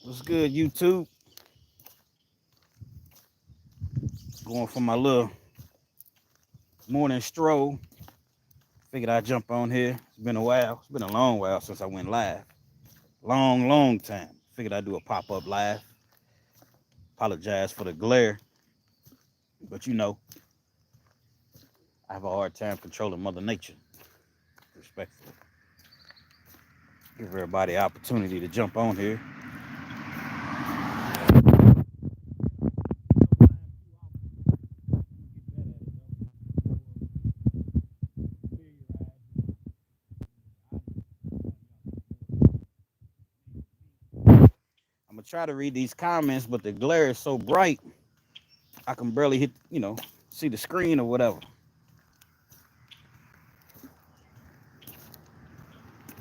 What's good, YouTube? Going for my little morning stroll. Figured I'd jump on here. It's been a while. It's been a long while since I went live. Long time. Figured I'd do a pop-up live. Apologize for the glare. But I have a hard time controlling Mother Nature. Respectfully. Give everybody an opportunity to jump on here. I'm gonna try to read these comments, but the glare is so bright I can barely see the screen or whatever.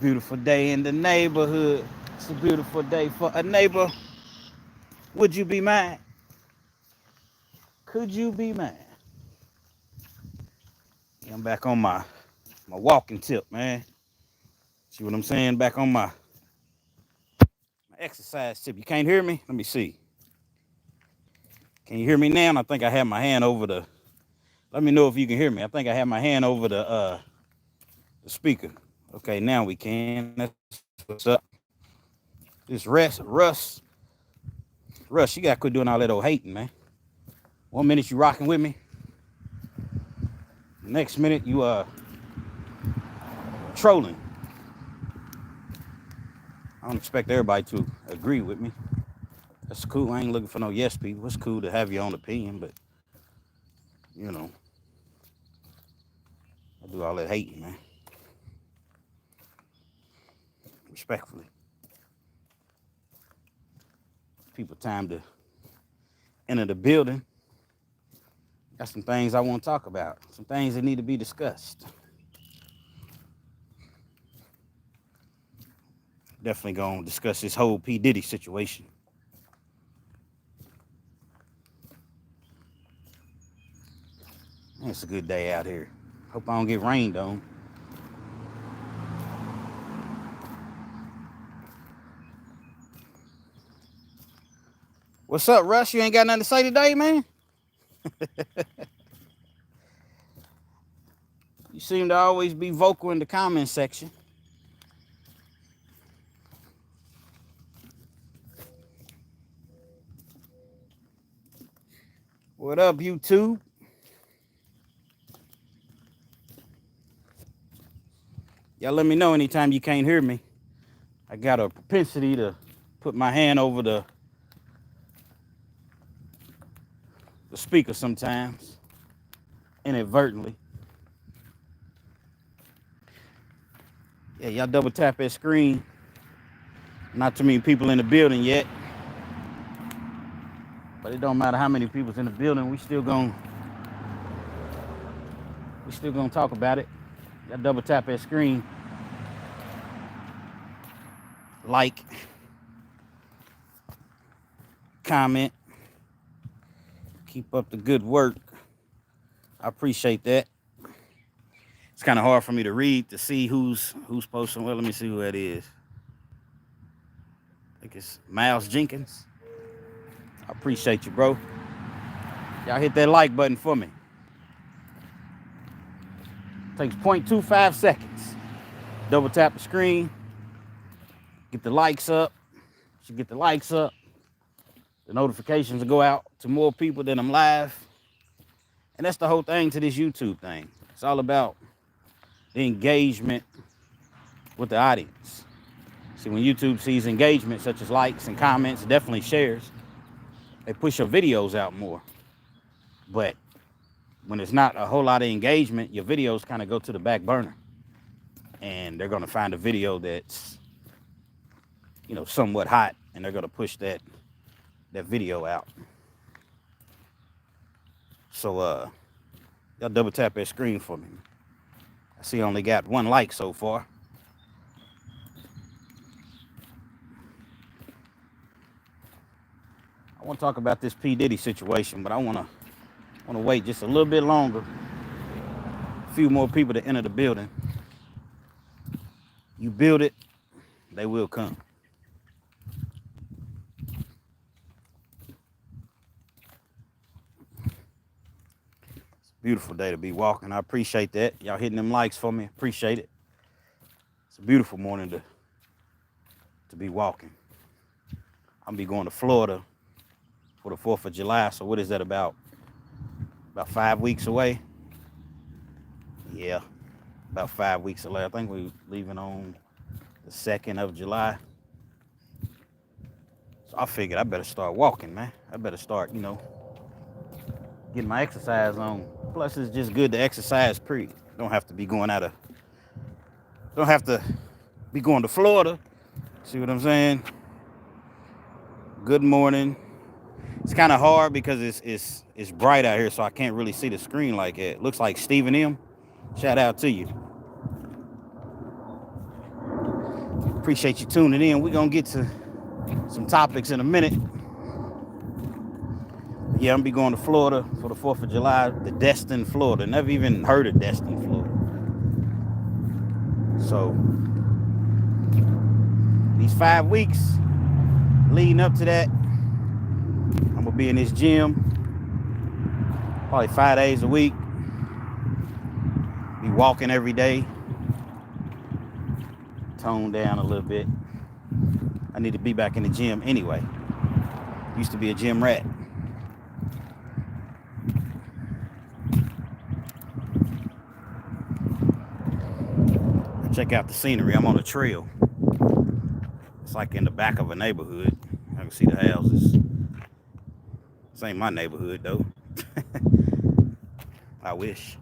Beautiful day in the neighborhood. It's a beautiful day for a neighbor. Would you be mine? Could you be mine? Yeah, I'm back on my walking tip, man. See what I'm saying? Back on my exercise tip. You can't hear me? Let me see. Can you hear me now? I think I have my hand over the. Let me know if you can hear me. I think I have my hand over the speaker. Okay, now we can. That's what's up. This Russ, you gotta quit doing all that old hating, man. 1 minute you rocking with me. The next minute you trolling. I don't expect everybody to agree with me. That's cool. I ain't looking for no yes people. It's cool to have your own opinion, but I do all that hating, man. Respectfully. People time to enter the building. Got some things I want to talk about. Some things that need to be discussed. Definitely gonna discuss this whole P. Diddy situation. Man, it's a good day out here. Hope I don't get rained on. What's up, Russ? You ain't got nothing to say today, man? You seem to always be vocal in the comment section. What up, YouTube? Y'all let me know anytime you can't hear me. I got a propensity to put my hand over the speaker sometimes, inadvertently. Yeah, y'all double tap that screen. Not too many people in the building yet. But it don't matter how many people's in the building, we still gonna talk about it. Y'all double tap that screen. Like, comment, keep up the good work. I appreciate that. It's kind of hard for me to read to see who's posting. Well, let me see who that is. I think it's Miles Jenkins. I appreciate you, bro. Y'all hit that like button for me. Takes 0.25 seconds. Double tap the screen. Get the likes up. Should get the likes up. The notifications will go out to more people than I'm live. And that's the whole thing to this YouTube thing. It's all about the engagement with the audience. See, when YouTube sees engagement, such as likes and comments, definitely shares, they push your videos out more. But when it's not a whole lot of engagement, your videos kind of go to the back burner. And they're going to find a video that's, somewhat hot, and they're going to push that video out. So, y'all double tap that screen for me. I see I only got 1 like so far. I want to talk about this P. Diddy situation, but I want to wait just a little bit longer. A few more people to enter the building. You build it, they will come. Beautiful day to be walking. I appreciate that. Y'all hitting them likes for me. Appreciate it. It's a beautiful morning to be walking. I'll be going to Florida for the 4th of July. So what is that, about 5 weeks away? Yeah, about 5 weeks away. I think we're leaving on the 2nd of July. So I figured I better start walking, man. I better start, getting my exercise on. Plus, it's just good to exercise, period. Don't have to be going to Florida. See what I'm saying? Good morning. It's kind of hard because it's bright out here, so I can't really see the screen like that. Looks like Stephen M. Shout out to you. Appreciate you tuning in. We're gonna get to some topics in a minute. Yeah, I'm gonna be going to Florida for the 4th of July, the Destin, Florida. Never even heard of Destin, Florida. So these 5 weeks leading up to that, I'm gonna be in this gym probably 5 days a week. Be walking every day. Tone down a little bit. I need to be back in the gym anyway. Used to be a gym rat. Check out the scenery. I'm on a trail. It's like in the back of a neighborhood. I can see the houses. This ain't my neighborhood though. I wish.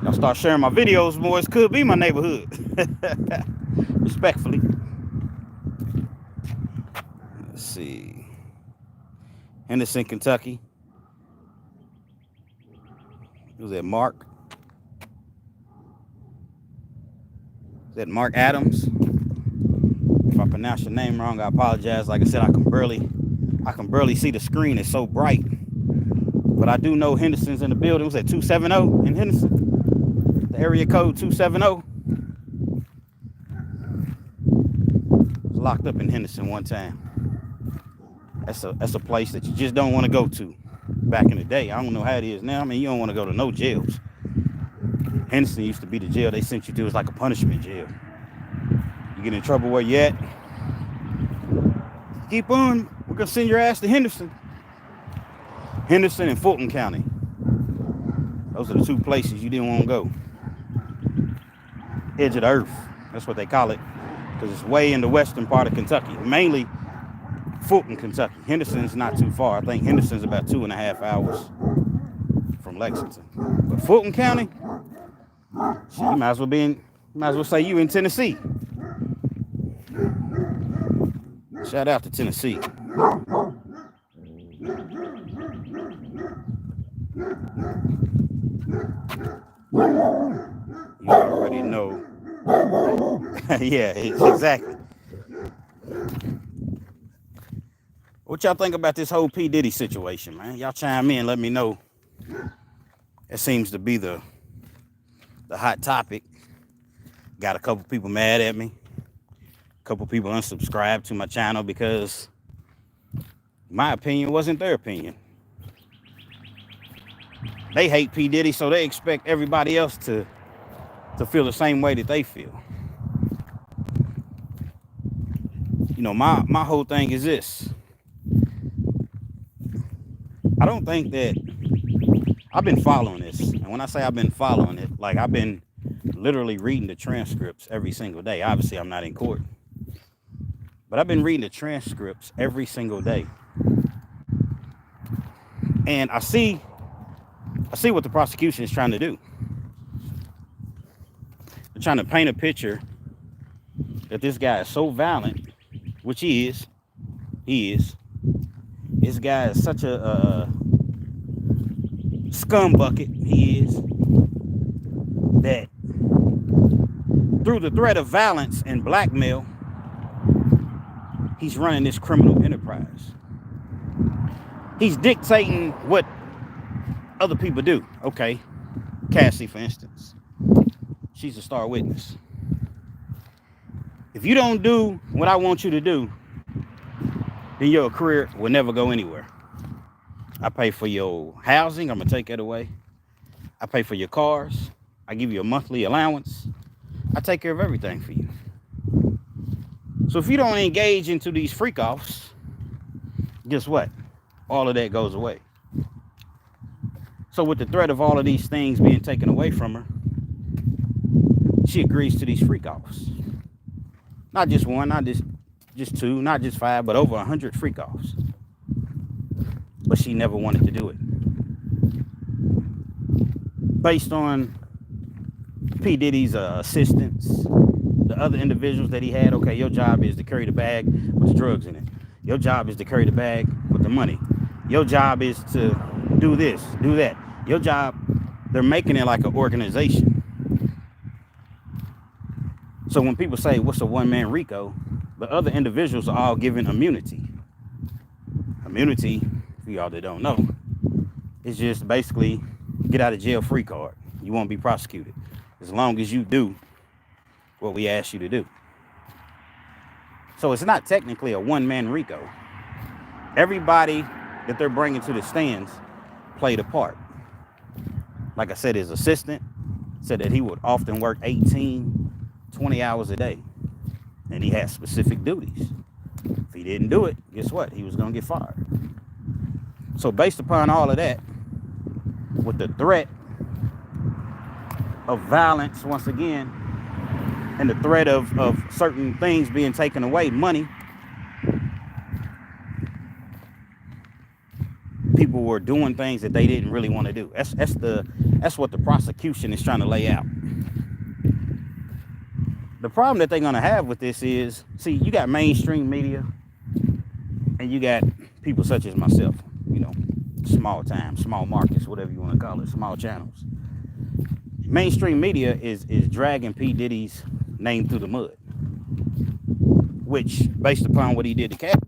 Y'all start sharing my videos more, it could be my neighborhood. Respectfully. Let's see. Henderson, Kentucky. Was that Mark? Is that Mark Adams? If I pronounce your name wrong, I apologize. Like I said, I can barely see the screen. It's so bright. But I do know Henderson's in the building. Was that 270 in Henderson? The area code 270. Was locked up in Henderson one time. That's a place that you just don't want to go to. Back in the day, I don't know how it is now. I mean, you don't want to go to no jails. Henderson used to be the jail they sent you to. It was like a punishment jail. You get in trouble where you at, keep on. We're gonna send your ass to Henderson. Henderson and Fulton County. Those are the two places you didn't want to go. Edge of the earth. That's what they call it. Because it's way in the western part of Kentucky. Mainly Fulton, Kentucky. Henderson's not too far. I think Henderson's about 2.5 hours from Lexington. But Fulton County, you might as well say you in Tennessee. Shout out to Tennessee. You already know. Yeah, exactly. What y'all think about this whole P. Diddy situation, man? Y'all chime in, let me know. It seems to be the hot topic. Got a couple people mad at me. A couple people unsubscribed to my channel because my opinion wasn't their opinion. They hate P. Diddy, so they expect everybody else to feel the same way that they feel. My whole thing is this. I don't think that I've been following this. And when I say I've been following it, like I've been literally reading the transcripts every single day. Obviously, I'm not in court. But I've been reading the transcripts every single day. And I see what the prosecution is trying to do. They're trying to paint a picture that this guy is so violent, which he is. He is. This guy is such a scumbucket. He is. That through the threat of violence and blackmail, he's running this criminal enterprise. He's dictating what other people do. Okay, Cassie, for instance. She's a star witness. If you don't do what I want you to do, then your career will never go anywhere. I pay for your housing. I'm gonna take it away. I pay for your cars. I give you a monthly allowance. I take care of everything for you. So if you don't engage into these freak offs, guess what? All of that goes away. So with the threat of all of these things being taken away from her, she agrees to these freak offs. Not just one, not just two, not just five, but over 100 freak offs. But she never wanted to do it. Based on P. Diddy's assistants, the other individuals that he had, okay, your job is to carry the bag with the drugs in it. Your job is to carry the bag with the money. Your job is to do this, do that. Your job, they're making it like an organization. So when people say, what's a one-man RICO? The other individuals are all given immunity. Immunity, for y'all that don't know, is just basically get out of jail free card. You won't be prosecuted as long as you do what we ask you to do. So it's not technically a one-man RICO. Everybody that they're bringing to the stands played a part. Like I said, his assistant said that he would often work 18, 20 hours a day. And he had specific duties. If he didn't do it, guess what? He was going to get fired. So based upon all of that, with the threat of violence, once again, and the threat of certain things being taken away, money, people were doing things that they didn't really want to do. That's what the prosecution is trying to lay out. The problem that they're going to have with this is, see, you got mainstream media and you got people such as myself, you know, small time, small markets, whatever you want to call it, small channels. Mainstream media is dragging P. Diddy's name through the mud, which, based upon what he did to Cat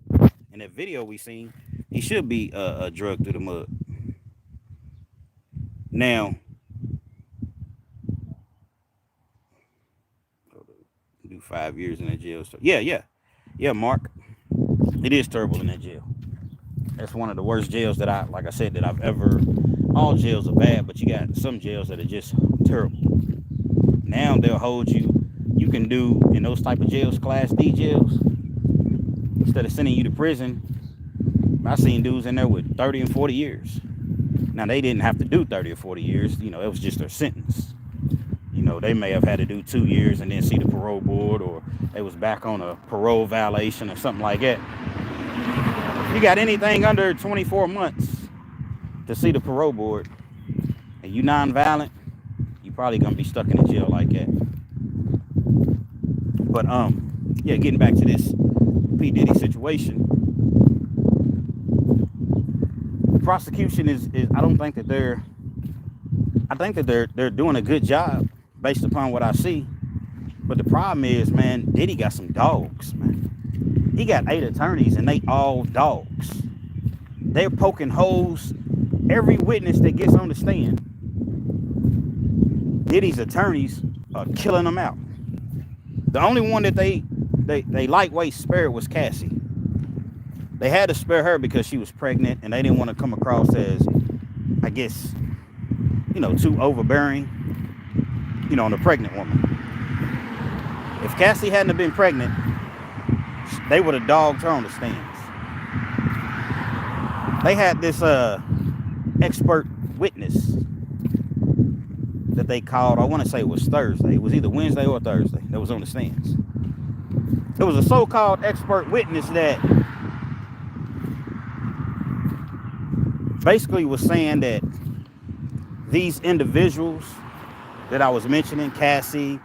in that video we seen, he should be drugged through the mud. Now, do 5 years in that jail. So yeah, Mark, it is terrible in that jail. That's one of the worst jails that I've ever. All jails are bad, but you got some jails that are just terrible. Now they'll hold you. You can do in those type of jails, Class D jails, instead of sending you to prison. I seen dudes in there with 30 and 40 years. Now they didn't have to do 30 or 40 years. You know, it was just their sentence. You know, they may have had to do 2 years and then see the parole board, or they was back on a parole violation or something like that. If you got anything under 24 months to see the parole board and you non-violent, you probably gonna be stuck in a jail like that. But yeah, getting back to this P. Diddy situation, the prosecution is I think that they're doing a good job based upon what I see. But the problem is, man, Diddy got some dogs, man. He got 8 attorneys and they all dogs. They're poking holes. Every witness that gets on the stand, Diddy's attorneys are killing them out. The only one that they lightweight spared was Cassie. They had to spare her because she was pregnant and they didn't want to come across as, I guess, you know, too overbearing, you know, on a pregnant woman. If Cassie hadn't have been pregnant, they would have dogged her on the stands. They had this expert witness that they called, I want to say it was Thursday. It was either Wednesday or Thursday that was on the stands. It was a so-called expert witness that basically was saying that these individuals that I was mentioning, Cassie,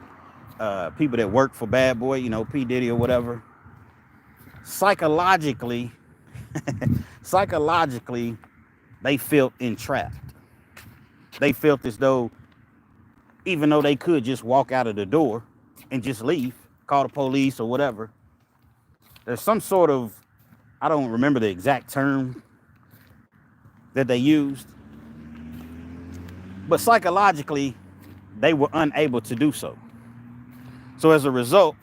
people that work for Bad Boy, you know, P. Diddy or whatever, psychologically, they felt entrapped. They felt as though, even though they could just walk out of the door and just leave, call the police or whatever, there's some sort of, I don't remember the exact term that they used, but psychologically, they were unable to do so. So as a result,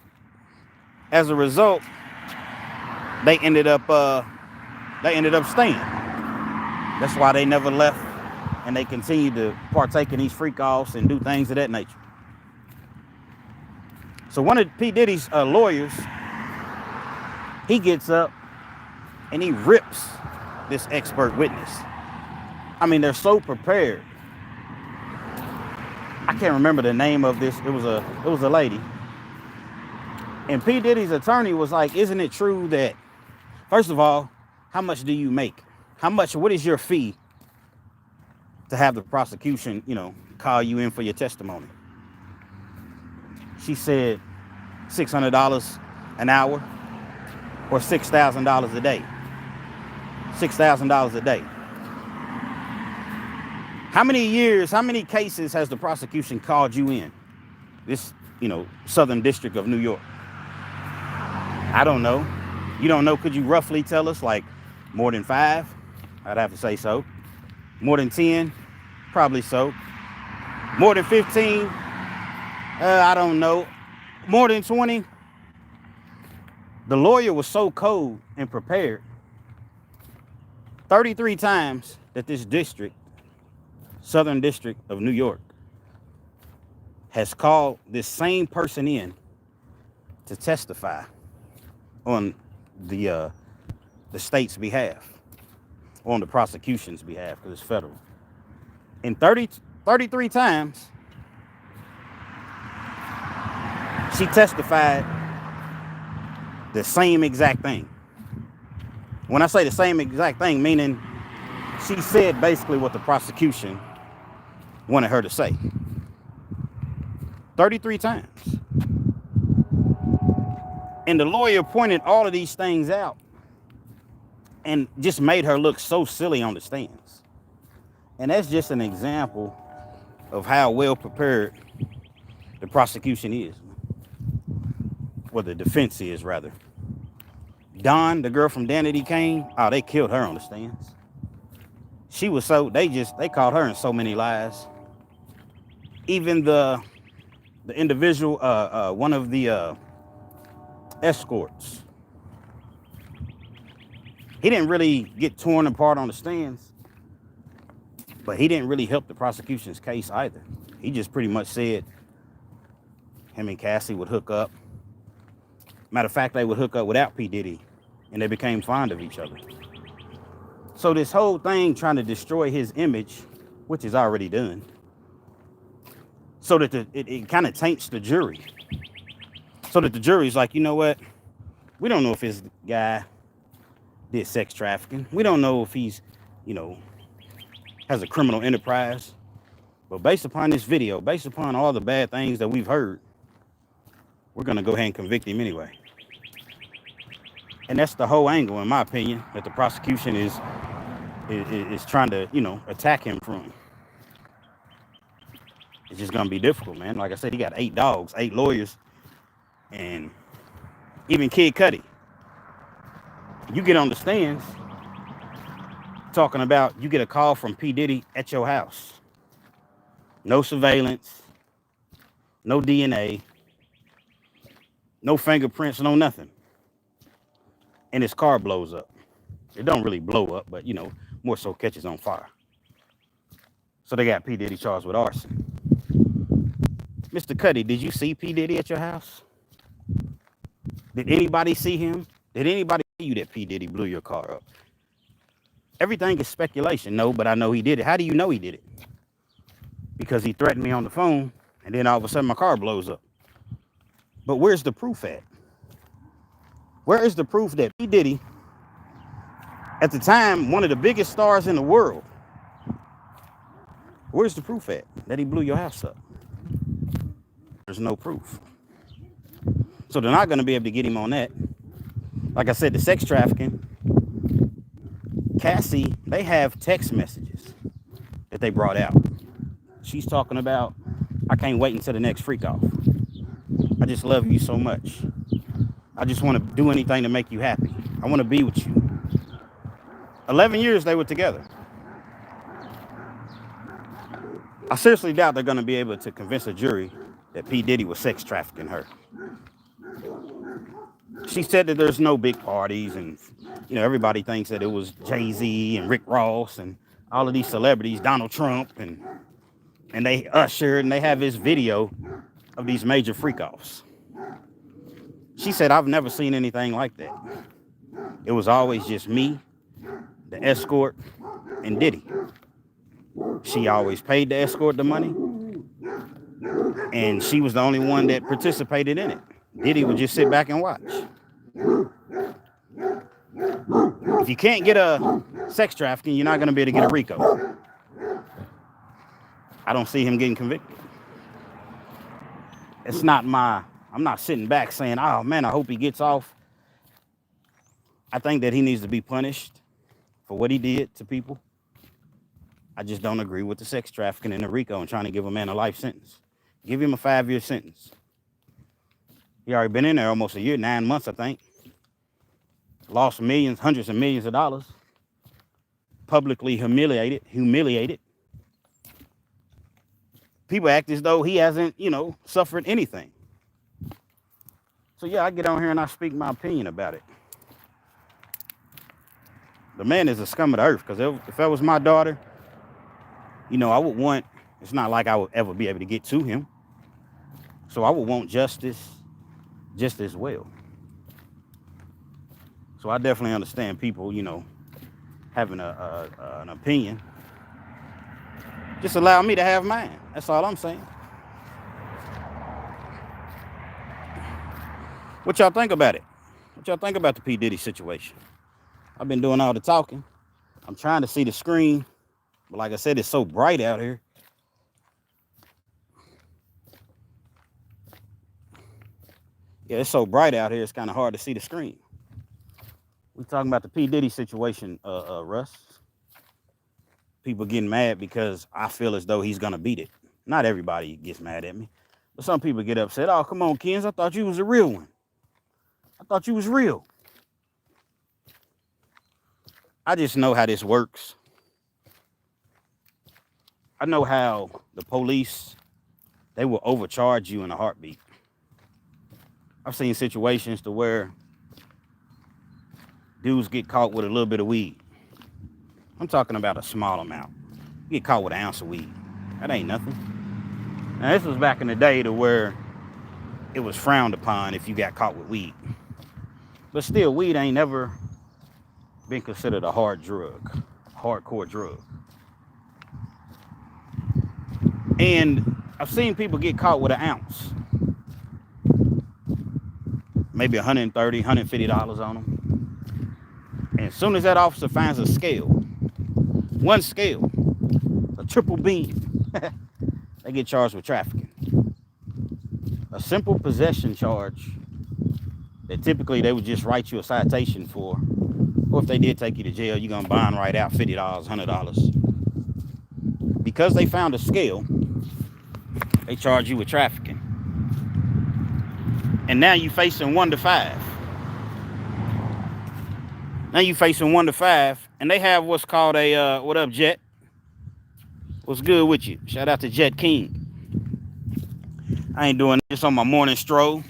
they ended up staying. That's why they never left, and they continue to partake in these freak-offs and do things of that nature. So one of P. Diddy's lawyers, he gets up and he rips this expert witness. I mean, they're so prepared. I can't remember the name of this. It was a lady. And P. Diddy's attorney was like, isn't it true that, first of all, how much do you make? What is your fee to have the prosecution, call you in for your testimony? She said $600 an hour or $6,000 a day. $6,000 a day. How many cases has the prosecution called you in? This, Southern District of New York. I don't know. You don't know? Could you roughly tell us? Like more than 5? I'd have to say so. More than 10? Probably so. More than 15? I don't know. More than 20? The lawyer was so cold and prepared. 33 times that this district, Southern District of New York, has called this same person in to testify on the state's behalf, on the prosecution's behalf, because it's federal. And 33 times, she testified the same exact thing. When I say the same exact thing, meaning she said basically what the prosecution wanted her to say. 33 times. And the lawyer pointed all of these things out and just made her look so silly on the stands. And that's just an example of how well prepared the prosecution is. Well, the defense is, rather. Dawn, the girl from Danity Kane, they killed her on the stands. She was they called her in so many lies. Even the individual, one of the escorts, he didn't really get torn apart on the stands, but he didn't really help the prosecution's case either. He just pretty much said him and Cassie would hook up. Matter of fact, they would hook up without P. Diddy, and they became fond of each other. So this whole thing trying to destroy his image, which is already done, so that it kind of taints the jury. So that the jury's like, you know what? We don't know if this guy did sex trafficking. We don't know if he's, has a criminal enterprise. But based upon this video, based upon all the bad things that we've heard, we're going to go ahead and convict him anyway. And that's the whole angle, in my opinion, that the prosecution is trying to, attack him from. It's just going to be difficult, man. Like I said, he got 8 dogs, 8 lawyers, and even Kid Cudi. You get on the stands talking about, you get a call from P. Diddy at your house. No surveillance, no DNA, no fingerprints, no nothing. And his car blows up. It don't really blow up, but, more so catches on fire. So they got P. Diddy charged with arson. Mr. Cudi, did you see P. Diddy at your house? Did anybody see him? Did anybody see you that P. Diddy blew your car up? Everything is speculation. No, but I know he did it. How do you know he did it? Because he threatened me on the phone, and then all of a sudden my car blows up. But where's the proof at? Where is the proof that P. Diddy, at the time, one of the biggest stars in the world, where's the proof at that he blew your house up? There's no proof. So they're not going to be able to get him on that. Like I said, the sex trafficking, Cassie, they have text messages that they brought out. She's talking about, I can't wait until the next freak off. I just love you so much. I just want to do anything to make you happy. I want to be with you. 11 years they were together. I seriously doubt they're going to be able to convince a jury that P. Diddy was sex trafficking her. She said that there's no big parties and, everybody thinks that it was Jay-Z and Rick Ross and all of these celebrities, Donald Trump, and they Usher, and they have this video of these major freak-offs. She said, I've never seen anything like that. It was always just me, the escort, and Diddy. She always paid the escort the money, and she was the only one that participated in it. Diddy would just sit back and watch. If you can't get a sex trafficking, you're not going to be able to get a RICO. I don't see him getting convicted. It's not I'm not sitting back saying, oh man, I hope he gets off. I think that he needs to be punished for what he did to people. I just don't agree with the sex trafficking and the RICO and trying to give a man a life sentence. Give him a 5-year sentence. He already been in there almost a year, 9 months, I think. Lost millions, hundreds of millions of dollars. Publicly humiliated. People act as though he hasn't, suffered anything. So yeah, I get on here and I speak my opinion about it. The man is a scum of the earth, because if that was my daughter, I would want, it's not like I would ever be able to get to him. So I would want justice just as well. So I definitely understand people, having an opinion. Just allow me to have mine. That's all I'm saying. What y'all think about it? What y'all think about the P. Diddy situation? I've been doing all the talking. I'm trying to see the screen, but like I said, it's so bright out here. Yeah, it's so bright out here, it's kind of hard to see the screen. We're talking about the P. Diddy situation, Russ. People getting mad because I feel as though he's going to beat it. Not everybody gets mad at me, but some people get upset. Oh, come on, Kenz, I thought you was a real one. I thought you was real. I just know how this works. I know how the police, they will overcharge you in a heartbeat. I've seen situations to where dudes get caught with a little bit of weed. I'm talking about a small amount. You get caught with an ounce of weed. That ain't nothing. Now, this was back in the day to where it was frowned upon if you got caught with weed. But still, weed ain't never been considered a hardcore drug. And I've seen people get caught with an ounce. Maybe $130, $150 on them. And as soon as that officer finds a scale, one scale, a triple beam, they get charged with trafficking. A simple possession charge that typically they would just write you a citation for. Or if they did take you to jail, you're going to bond right out $50, $100. Because they found a scale, they charge you with trafficking. And now you're facing 1 to 5. Now you're facing 1 to 5, and they have what's called a, what up, Jet? What's good with you? Shout out to Jet King. I ain't doing this on my morning stroll.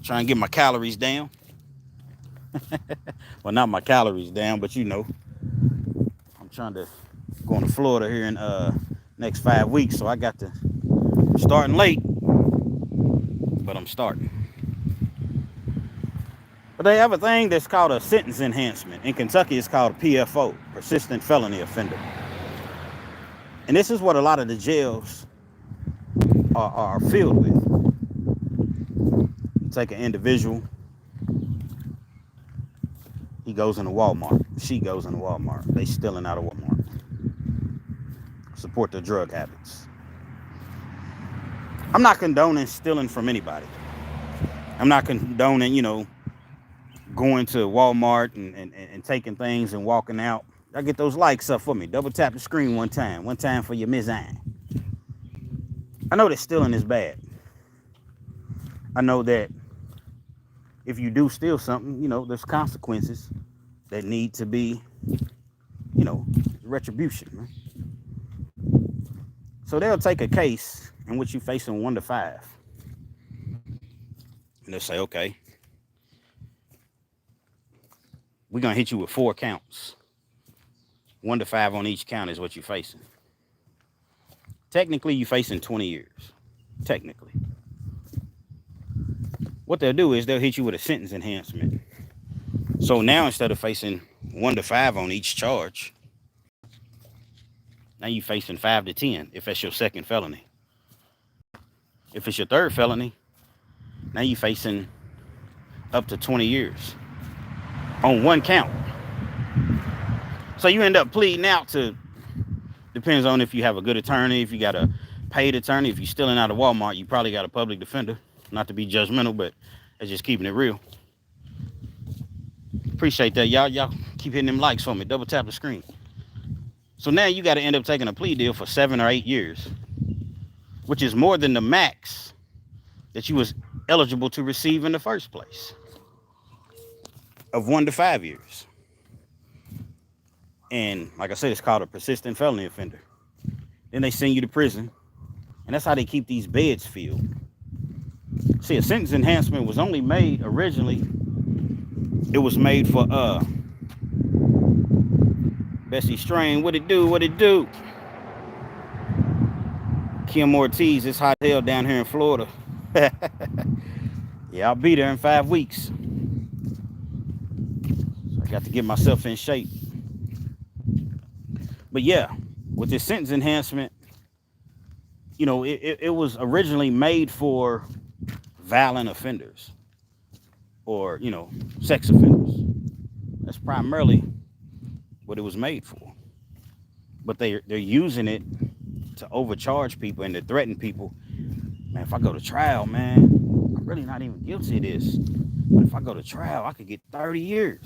Trying to get my calories down. Well, not my calories down, but I'm trying to go on to Florida here in next 5 weeks, so I got to starting late, but I'm starting. But they have a thing that's called a sentence enhancement. In Kentucky, it's called a PFO, persistent felony offender. And this is what a lot of the jails are filled with. You take an individual, he goes into Walmart, she goes into Walmart, they stealing out of Walmart. Support their drug habits. I'm not condoning stealing from anybody. I'm not condoning, going to Walmart and taking things and walking out. I get those likes up for me. Double tap the screen one time for your miss-eye. I know that stealing is bad. I know that if you do steal something, there's consequences that need to be, retribution, man. So they'll take a case in which you're facing 1 to 5. And they'll say, okay, we're going to hit you with 4 counts. 1 to 5 on each count is what you're facing. Technically, you're facing 20 years. Technically. What they'll do is they'll hit you with a sentence enhancement. So now instead of facing 1 to 5 on each charge, now you're facing 5 to 10 if that's your second felony. If it's your third felony, now you're facing up to 20 years on 1 count. So you end up pleading out to, depends on if you have a good attorney, if you got a paid attorney. If you're stealing out of Walmart, you probably got a public defender. Not to be judgmental, but it's just keeping it real. Appreciate that. Y'all keep hitting them likes for me. Double tap the screen. So now you got to end up taking a plea deal for 7 or 8 years, which is more than the max that you was eligible to receive in the first place of 1 to 5 years. And like I said, it's called a persistent felony offender. Then they send you to prison, and that's how they keep these beds filled. See, a sentence enhancement was only made originally. It was made for Bessie Strain. What it do? What it do? Kim Ortiz, it's hot hell down here in Florida. Yeah, I'll be there in 5 weeks. So I got to get myself in shape. But yeah, with this sentence enhancement, you know, it was originally made for violent offenders or, you know, sex offenders. That's primarily what it was made for. But they're using it to overcharge people and to threaten people. Man, if I go to trial, man, I'm really not even guilty of this. But if I go to trial, I could get 30 years.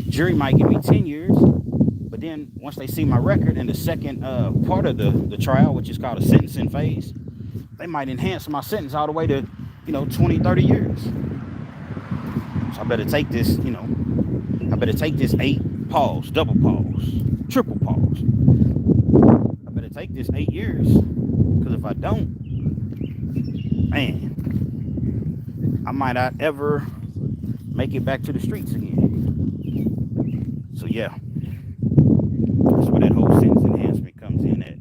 Jury might give me 10 years. But then once they see my record in the second part of the trial, which is called a sentencing phase, they might enhance my sentence all the way to, you know, 20, 30 years. So I better take this, you know, I better take this 8 pause, double pause, triple pause. I better take this 8 years, because if I don't, man, I might not ever make it back to the streets again. So yeah. That's where that whole sentence enhancement comes in at.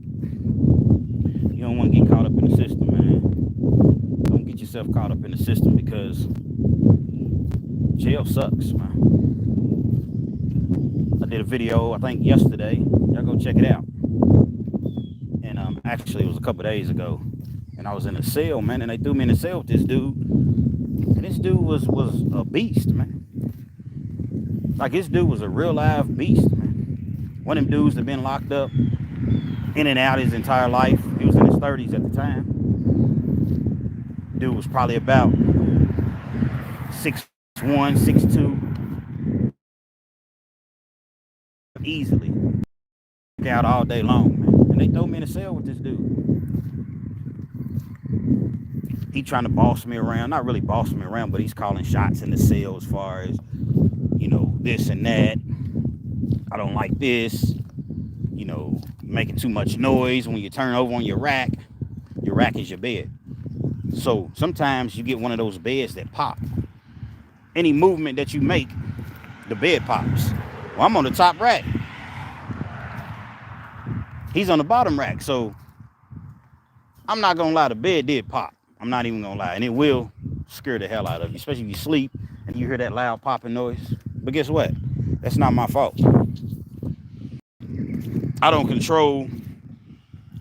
You don't want to get caught up in the system, man. Don't get yourself caught up in the system, because jail sucks, man. I did a video, I think yesterday. Y'all go check it out. And actually, it was a couple days ago. And I was in a cell, man, and they threw me in a cell with this dude. And this dude was a beast, man. Like, this dude was a real live beast, man. One of them dudes that been locked up in and out his entire life. He was in his 30s at the time. Dude was probably about 6'1", 6'2". Easily. Out all day long, man. And they throw me in a cell with this dude. He trying to boss me around. Not really bossing me around, but he's calling shots in the cell as far as, you know, this and that. I don't like this, you know, making too much noise when you turn over on your rack. Your rack is your bed. So sometimes you get one of those beds that pop. Any movement that you make, the bed pops. Well, I'm on the top rack. He's on the bottom rack. So I'm not going to lie, the bed did pop. I'm not even going to lie. And it will scare the hell out of you, especially if you sleep and you hear that loud popping noise. But guess what? That's not my fault. I don't control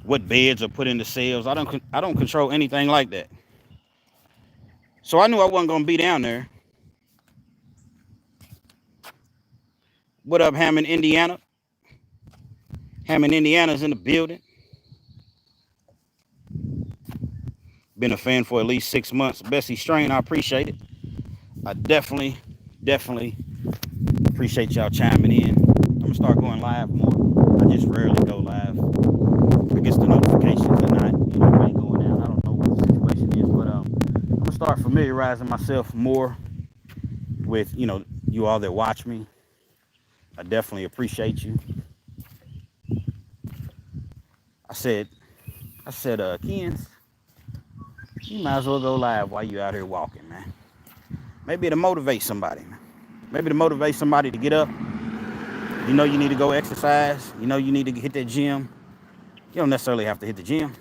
what beds are put in the cells. I don't control anything like that. So I knew I wasn't gonna be down there. What up, Hammond, Indiana? Hammond, Indiana's in the building. Been a fan for at least 6 months. Bessie Strain, I appreciate it. I definitely appreciate y'all chiming in. I'm gonna start going live more. I just rarely go live. I guess the notifications are not, you know, really going out. I don't know what the situation is, but I'm gonna start familiarizing myself more with, you know, you all that watch me. I definitely appreciate you. I said, Kenz, you might as well go live while you out here walking, man. Maybe it'll motivate somebody, man. Maybe to motivate somebody to get up You know you need to go exercise. You know you need to hit that gym. You don't necessarily have to hit the gym.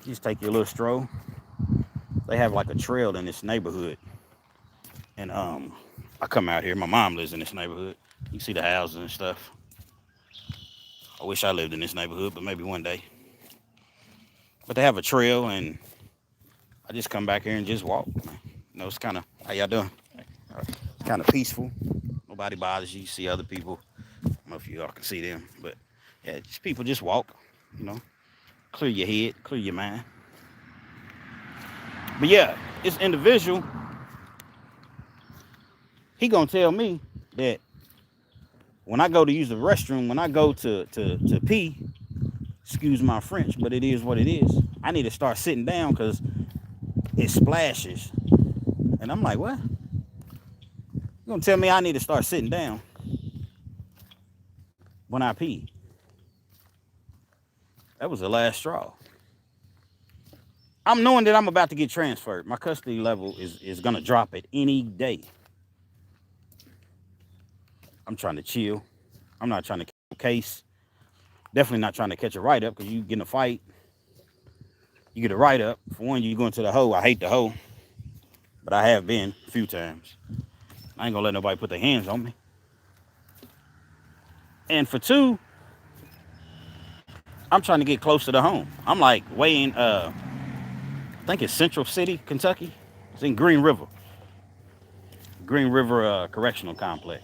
You just take your little stroll. They have like a trail in this neighborhood. And I come out here. My mom lives in this neighborhood. You see the houses and stuff. I wish I lived in this neighborhood, but maybe one day. But they have a trail, and I just come back here and just walk. You know, it's kind of, how y'all doing? It's kind of peaceful. Nobody bothers you. You see other people. I don't know if you all can see them, but yeah, just people just walk, you know, clear your head, clear your mind. But yeah, this individual, he gonna tell me that when I go to use the restroom, when I go to pee, excuse my French, but it is what it is. I need to start sitting down because it splashes. And I'm like, what? You gonna tell me I need to start sitting down when I pee? That was the last straw. I'm knowing that I'm about to get transferred. My custody level is gonna drop at any day. I'm trying to chill. I'm not trying to catch a case. Definitely not trying to catch a write-up, because you get in a fight, you get a write-up. For one, you go into the hole. I hate the hole, but I have been a few times. I ain't gonna let nobody put their hands on me. And for two, I'm trying to get closer to home. I'm like way in, I think it's Central City, Kentucky. It's in Green River Correctional Complex.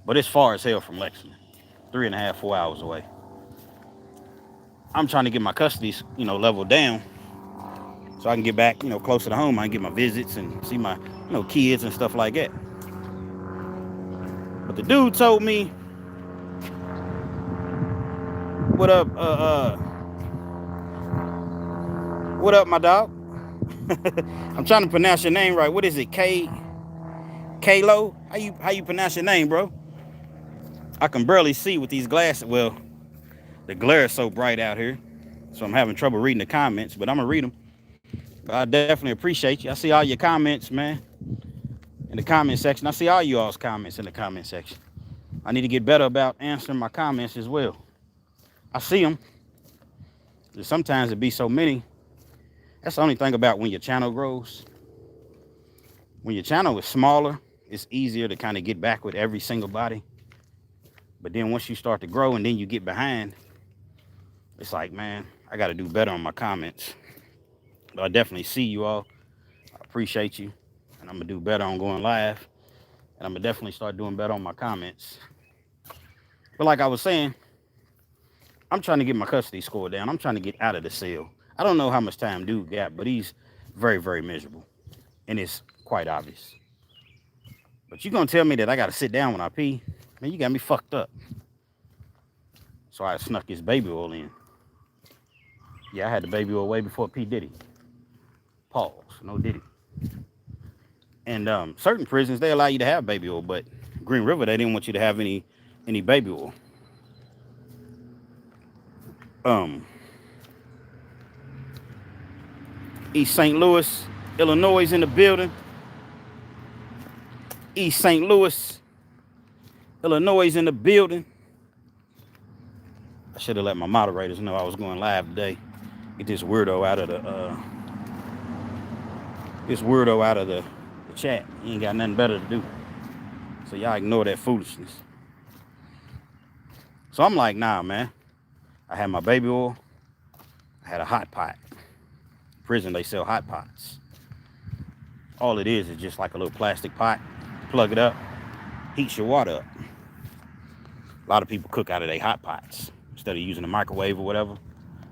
But it's far as hell from Lexington, 3.5, 4 hours away. I'm trying to get my custody, level down, so I can get back, closer to home. I can get my visits and see my, kids and stuff like that. But the dude told me, what up, my dog? I'm trying to pronounce your name right. What is it, Kalo? How you pronounce your name, bro? I can barely see with these glasses. Well, the glare is so bright out here, so I'm having trouble reading the comments, but I'm gonna read them. But I definitely appreciate you. I see all your comments, man, in the comment section. I see all you all's comments in the comment section. I need to get better about answering my comments as well. I see them. Sometimes it be so many. That's the only thing about when your channel grows. When your channel is smaller, it's easier to kind of get back with every single body. But then once you start to grow and then you get behind, it's like, man, I got to do better on my comments. But I definitely see you all. I appreciate you. And I'm going to do better on going live. And I'm going to definitely start doing better on my comments. But like I was saying, I'm trying to get my custody score down. I'm trying to get out of the cell. I don't know how much time dude got, but he's very, very miserable. And it's quite obvious. But you going to tell me that I got to sit down when I pee? Man, you got me fucked up. So I snuck his baby oil in. Yeah, I had the baby oil way before P. Diddy. Pause. No Diddy. And certain prisons, they allow you to have baby oil, but Green River, they didn't want you to have any baby oil. East St. Louis, Illinois in the building. East St. Louis, Illinois in the building. I should have let my moderators know I was going live today. Get this weirdo out of the chat. He ain't got nothing better to do. So y'all ignore that foolishness. So I'm like, nah, man. I had my baby oil. I had a hot pot. Prison, they sell hot pots. All it is just like a little plastic pot. Plug it up, heats your water up. A lot of people cook out of their hot pots. Instead of using a microwave or whatever,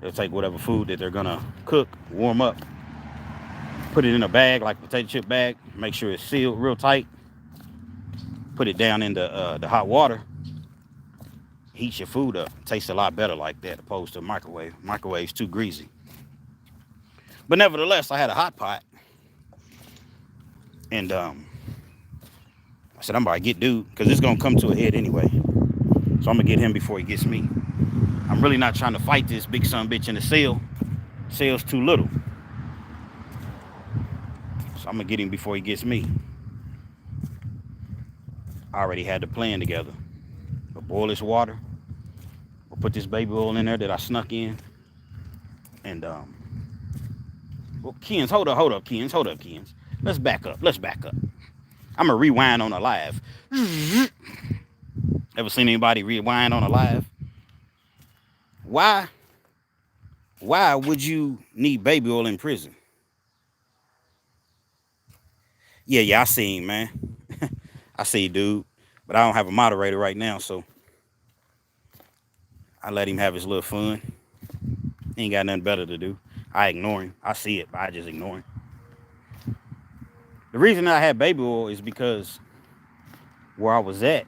they'll take whatever food that they're gonna cook, warm up, put it in a bag, like a potato chip bag, make sure it's sealed real tight, put it down in the hot water, heat your food up. Tastes a lot better like that opposed to a microwave. Microwave's too greasy. But nevertheless, I had a hot pot. And I said, I'm about to get dude, because it's going to come to a head anyway. So I'm going to get him before he gets me. I'm really not trying to fight this big son bitch in the cell. Cell's too little. So I'm going to get him before he gets me. I already had the plan together. We'll boil this water. We'll put this baby oil in there that I snuck in. And well, Kenz, hold up, Kenz. Let's back up. I'm gonna rewind on a live. Ever seen anybody rewind on a live? Why would you need baby oil in prison? Yeah, I seen, man. I see, dude. But I don't have a moderator right now, so I let him have his little fun. He ain't got nothing better to do. I ignore him. I see it, but I just ignore him. The reason I had baby oil is because where I was at,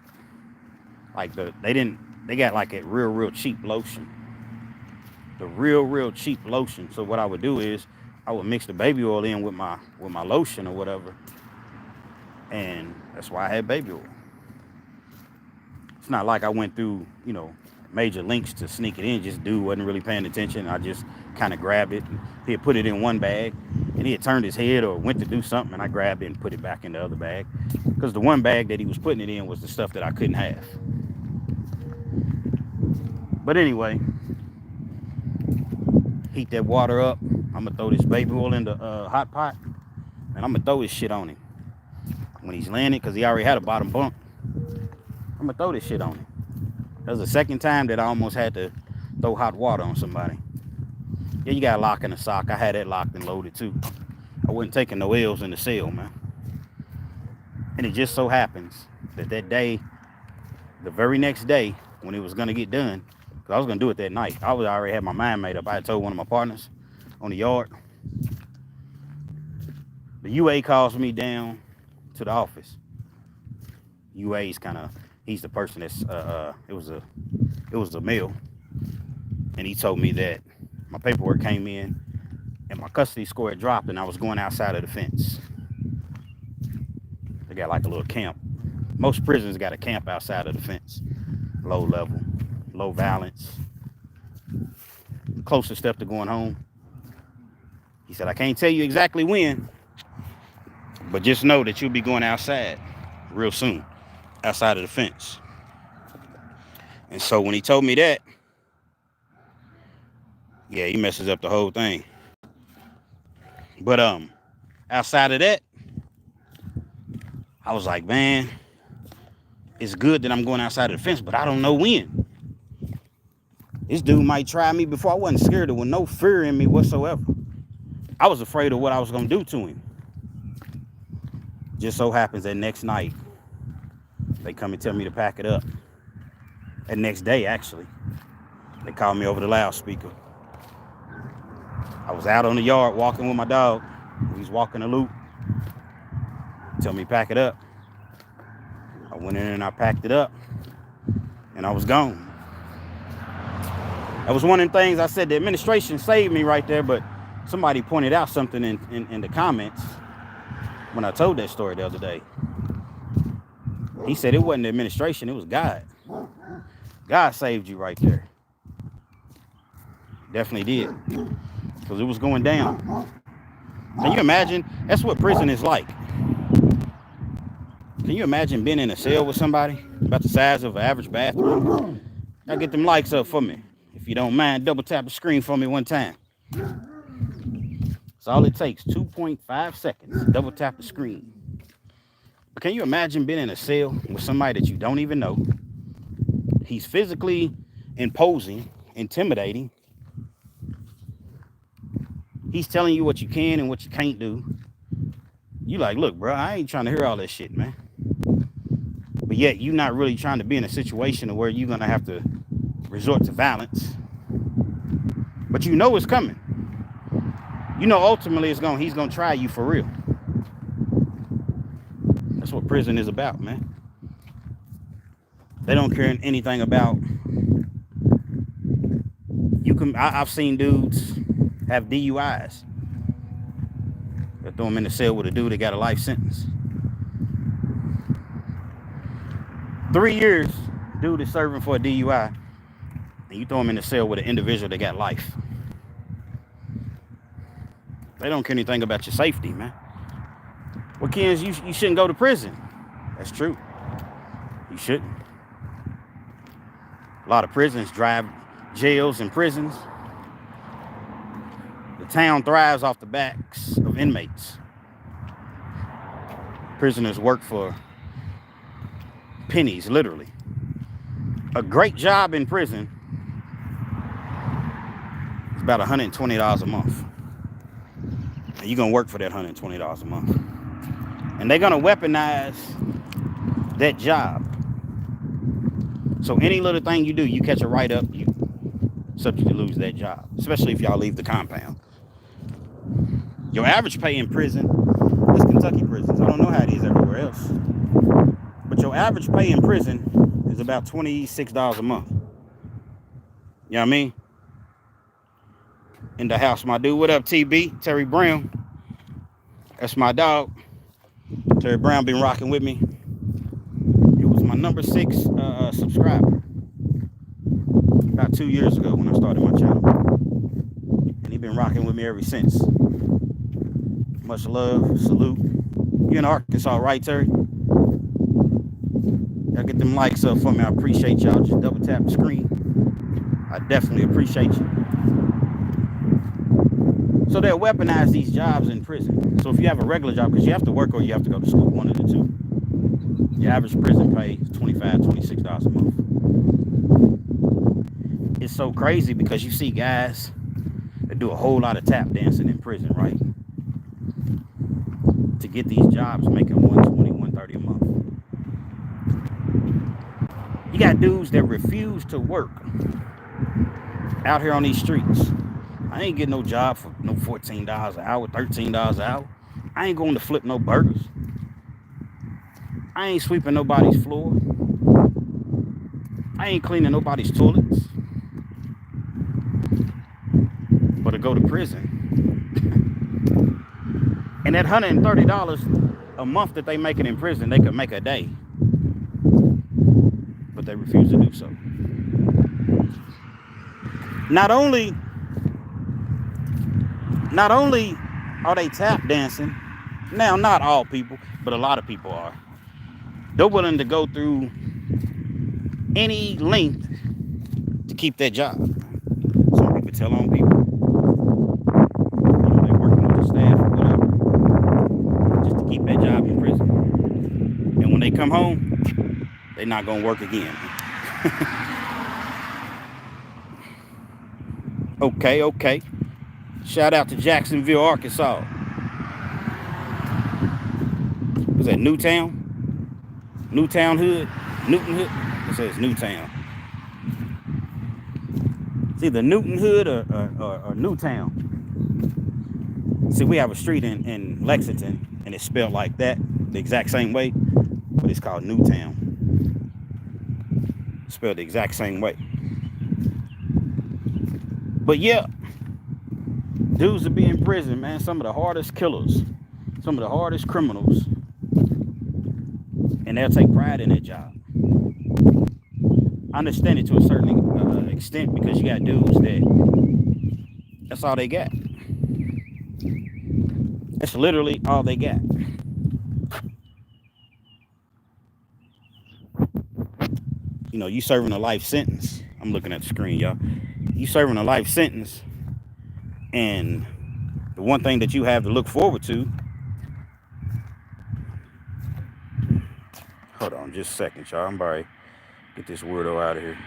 like they got like a real cheap lotion. The real cheap lotion. So what I would do is I would mix the baby oil in with my lotion or whatever. And that's why I had baby oil. It's not like I went through, major links to sneak it in. Just dude wasn't really paying attention. I just kind of grabbed it. He had put it in one bag and he had turned his head or went to do something, and I grabbed it and put it back in the other bag. Because the one bag that he was putting it in was the stuff that I couldn't have. But anyway, heat that water up. I'm going to throw this baby oil in the hot pot, and I'm going to throw this shit on him. When he's landing, because he already had a bottom bunk, I'm going to throw this shit on him. That was the second time that I almost had to throw hot water on somebody. Yeah, you got to lock in the sock. I had that locked and loaded too. I wasn't taking no L's in the cell, man. And it just so happens that day, the very next day, when it was going to get done, because I was going to do it that night. I already had my mind made up. I had told one of my partners on the yard. The UA calls me down to the office. UA's he's the person that's it was a male, and he told me that my paperwork came in and my custody score had dropped, and I was going outside of the fence. They got like a little camp. Most prisons got a camp outside of the fence. Low level, low violence, closest step to going home. He said, I can't tell you exactly when, but just know that you'll be going outside real soon, outside of the fence. And so when he told me that, yeah, he messes up the whole thing. But outside of that, I was like, man, it's good that I'm going outside of the fence, but I don't know when. This dude might try me before. I wasn't scared. There was no fear in me whatsoever. I was afraid of what I was going to do to him. Just so happens that next night, they come and tell me to pack it up. That next day, actually, they called me over the loudspeaker. I was out on the yard walking with my dog. He was walking the loop. Tell me to pack it up. I went in and I packed it up, and I was gone. That was one of the things I said. The administration saved me right there, but somebody pointed out something in the comments when I told that story the other day. He said it wasn't the administration, it was God. God saved you right there. Definitely did. Because it was going down. Can you imagine? That's what prison is like. Can you imagine being in a cell with somebody about the size of an average bathroom? Now get them likes up for me. If you don't mind, double tap the screen for me one time. That's all it takes, 2.5 seconds. Double tap the screen. But can you imagine being in a cell with somebody that you don't even know? He's physically imposing, intimidating. He's telling you what you can and what you can't do. You like, look, bro, I ain't trying to hear all that shit, man. But yet you're not really trying to be in a situation where you're going to have to resort to violence. But you know it's coming. You know ultimately he's going to try you for real. That's what prison is about, man. They don't care anything about you. I've seen dudes have DUIs. They throw them in the cell with a dude that got a life sentence. 3 years, dude is serving for a DUI, and you throw him in the cell with an individual that got life. They don't care anything about your safety, man. Well, Kenz, you shouldn't go to prison. That's true. You shouldn't. A lot of prisons drive jails and prisons. The town thrives off the backs of inmates. Prisoners work for pennies, literally. A great job in prison is about $120 a month. And you're going to work for that $120 a month. And they're going to weaponize that job. So any little thing you do, you catch a write-up, you subject to lose that job, especially if y'all leave the compound. Your average pay in prison, this Kentucky prisons, I don't know how it is everywhere else, but your average pay in prison is about $26 a month. You know what I mean? In the house, my dude. What up, TB? Terry Brown. That's my dog. Terry Brown been rocking with me. It was my number 6 subscriber about 2 years ago when I started my channel. And he been rocking with me ever since. Much love, salute. You in Arkansas, right, Terry? Y'all get them likes up for me. I appreciate y'all. Just double tap the screen. I definitely appreciate you. So they'll weaponize these jobs in prison. So if you have a regular job, because you have to work or you have to go to school, one of the two. Your average prison pay is $25, $26 a month. It's so crazy because you see guys that do a whole lot of tap dancing in prison, right? To get these jobs making $120, $130 a month. You got dudes that refuse to work out here on these streets. I ain't getting no job for no $14 an hour, $13 an hour. I ain't going to flip no burgers. I ain't sweeping nobody's floor. I ain't cleaning nobody's toilets. But to go to prison. And that $130 a month that they make it in prison, they could make a day. But they refuse to do so. Not only are they tap dancing, now not all people, but a lot of people are. They're willing to go through any length to keep that job. Some people tell on people. They're working with the staff or whatever, just to keep that job in prison. And when they come home, they're not gonna work again. Okay. Shout out to Jacksonville, Arkansas. Was that Newtown? Newtown Hood? Newton Hood? It says Newtown. It's either Newton Hood or Newtown. See, we have a street in Lexington, and it's spelled like that, the exact same way, but it's called Newtown. It's spelled the exact same way. But yeah, dudes that be in prison, man, some of the hardest killers, some of the hardest criminals, and they'll take pride in their job. I understand it to a certain extent because you got dudes that that's all they got. That's literally all they got. You know, you serving a life sentence. I'm looking at the screen, y'all. You serving a life sentence, and the one thing that you have to look forward to. Hold on just a second, y'all. I'm about to get this weirdo out of here.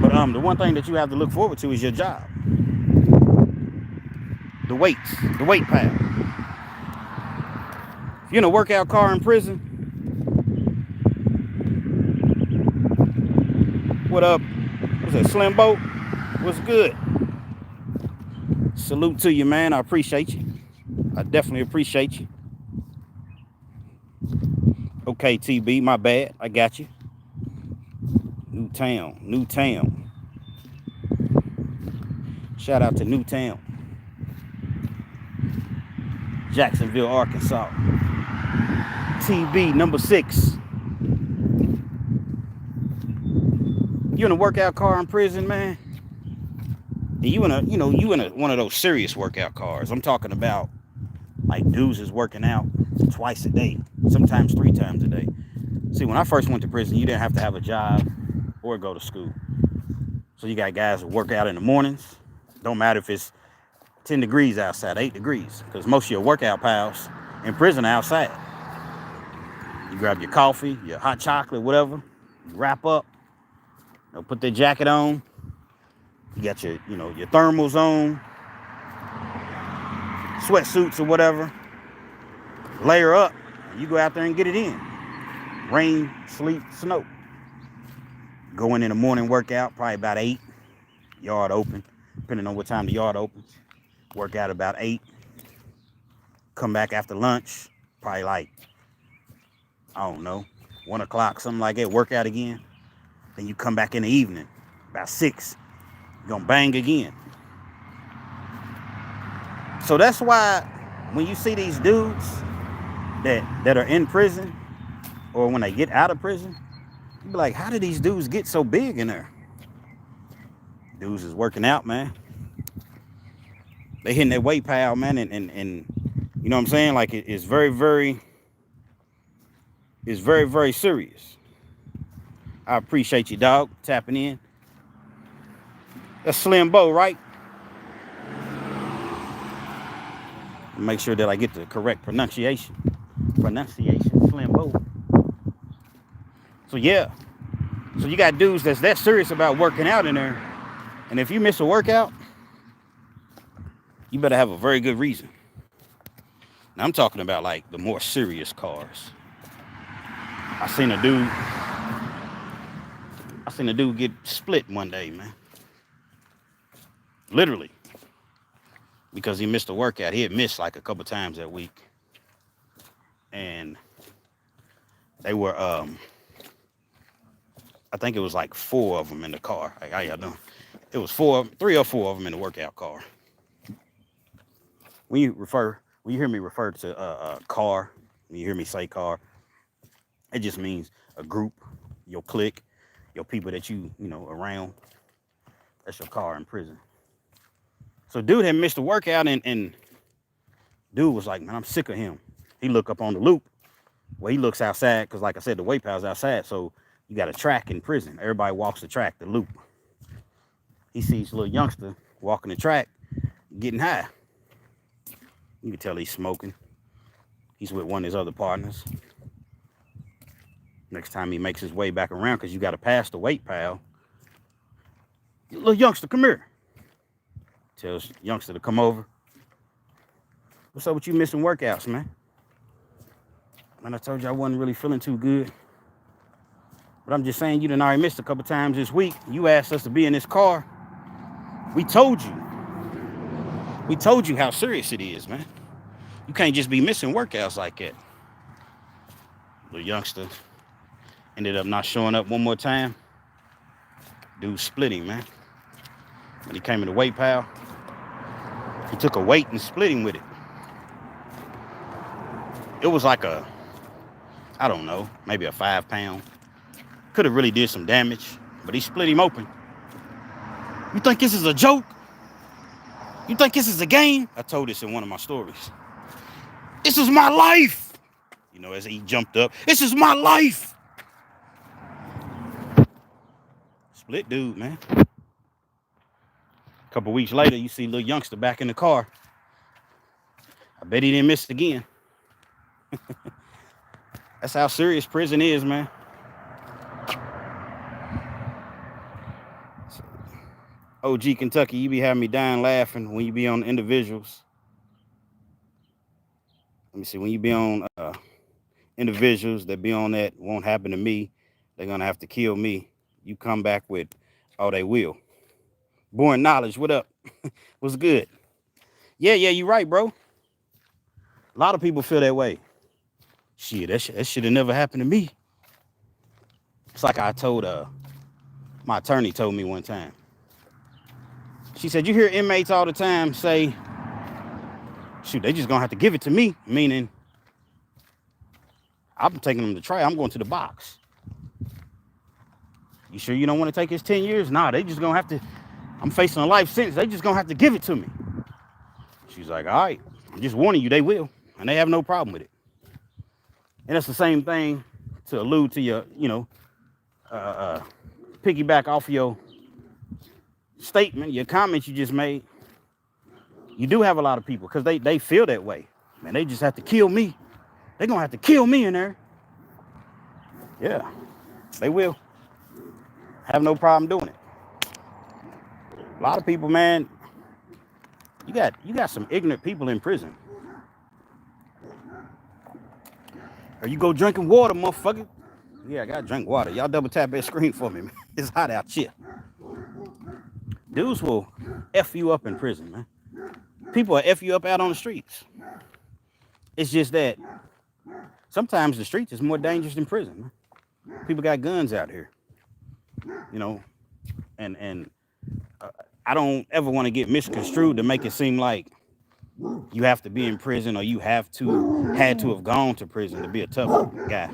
But the one thing that you have to look forward to is your job. The weight pad. If you're in a workout car in prison, what up? What's that, Slim Boat? What's good? Salute to you, man. I appreciate you. I definitely appreciate you. Okay, TB, my bad. I got you. Newtown. Shout out to Newtown. Jacksonville, Arkansas. TB number 6. You in a workout car in prison, man? You in one of those serious workout cars. I'm talking about Like dudes is working out twice a day, sometimes 3 times a day. See, when I first went to prison, you didn't have to have a job or go to school. So you got guys who work out in the mornings. Don't matter if it's 10 degrees outside, 8 degrees, because most of your workout pals in prison are outside. You grab your coffee, your hot chocolate, whatever, you wrap up, put that jacket on. You got your, your thermals on, sweatsuits or whatever. Layer up, you go out there and get it in. Rain, sleet, snow. Go in the morning workout, probably about 8. Yard open, depending on what time the yard opens. Work out about 8. Come back after lunch, probably like, I don't know, 1 o'clock, something like that. Work out again. Then you come back in the evening, about 6. You're gonna bang again. So that's why when you see these dudes that are in prison, or when they get out of prison, you be like, how did these dudes get so big in there? Dudes is working out, man. They hitting their weight pal, man, and you know what I'm saying? Like it's very, very serious. I appreciate you, dog, tapping in. That's Slim Bo, right? Make sure that I get the correct pronunciation. Slim Bo. So yeah. So you got dudes that's that serious about working out in there. And if you miss a workout, you better have a very good reason. Now I'm talking about like the more serious cars. I seen a dude get split one day, man. Literally. Because he missed a workout. He had missed like a couple times that week. And they were, I think it was like 4 of them in the car. Like, how y'all doing? It was 3 or 4 of them in the workout car. When you hear me refer to a car, when you hear me say car, it just means a group, your clique, your people that you around. That's your car in prison. So dude had missed a workout and dude was like, man, I'm sick of him. He look up on the loop. Well, he looks outside because like I said, the weight pal's outside. So you got a track in prison. Everybody walks the track, the loop. He sees a little youngster walking the track, getting high. You can tell he's smoking. He's with one of his other partners. Next time he makes his way back around, because you got to pass the weight pal. Little youngster, come here. Tells youngster to come over. What's up with you missing workouts, man? Man, I told you I wasn't really feeling too good. But I'm just saying, you done already missed a couple times this week. You asked us to be in this car. We told you. We told you how serious it is, man. You can't just be missing workouts like that. The youngster ended up not showing up one more time. Dude split him, man. When he came in the weight pal, he took a weight and split him with it. It was like I don't know, maybe a 5 pound. Could have really did some damage, but he split him open. You think this is a joke? You think this is a game? I told this in one of my stories. This is my life. As he jumped up, this is my life. Split dude, man. A couple weeks later, you see little youngster back in the car. I bet he didn't miss it again. That's how serious prison is, man. OG Kentucky, you be having me dying laughing when you be on individuals. Let me see, when you be on individuals that be on that won't happen to me, they're going to have to kill me. You come back with, oh, they will. Born Knowledge, what up? What's good? Yeah, you're right, bro. A lot of people feel that way. Shit, that should have never happened to me. It's like I told, my attorney told me one time. She said, you hear inmates all the time say, shoot, they just gonna have to give it to me. Meaning, I'm taking them to trial. I'm going to the box. You sure you don't want to take his 10 years? Nah, they just gonna have to, I'm facing a life sentence. They just gonna have to give it to me. She's like, all right, I'm just warning you, they will. and they have no problem with it. And it's the same thing to allude to your, piggyback off your statement, your comments you just made. You do have a lot of people because they feel that way. Man, they just have to kill me. They're going to have to kill me in there. Yeah, they will. Have no problem doing it. A lot of people, man, you got some ignorant people in prison. Or you go drinking water, motherfucker. Yeah, I got to drink water. Y'all double tap that screen for me, man. It's hot out here. Dudes will F you up in prison, man. People will F you up out on the streets. It's just that sometimes the streets is more dangerous than prison, man. People got guns out here, and I don't ever want to get misconstrued to make it seem like you have to be in prison or you had to have gone to prison to be a tough guy.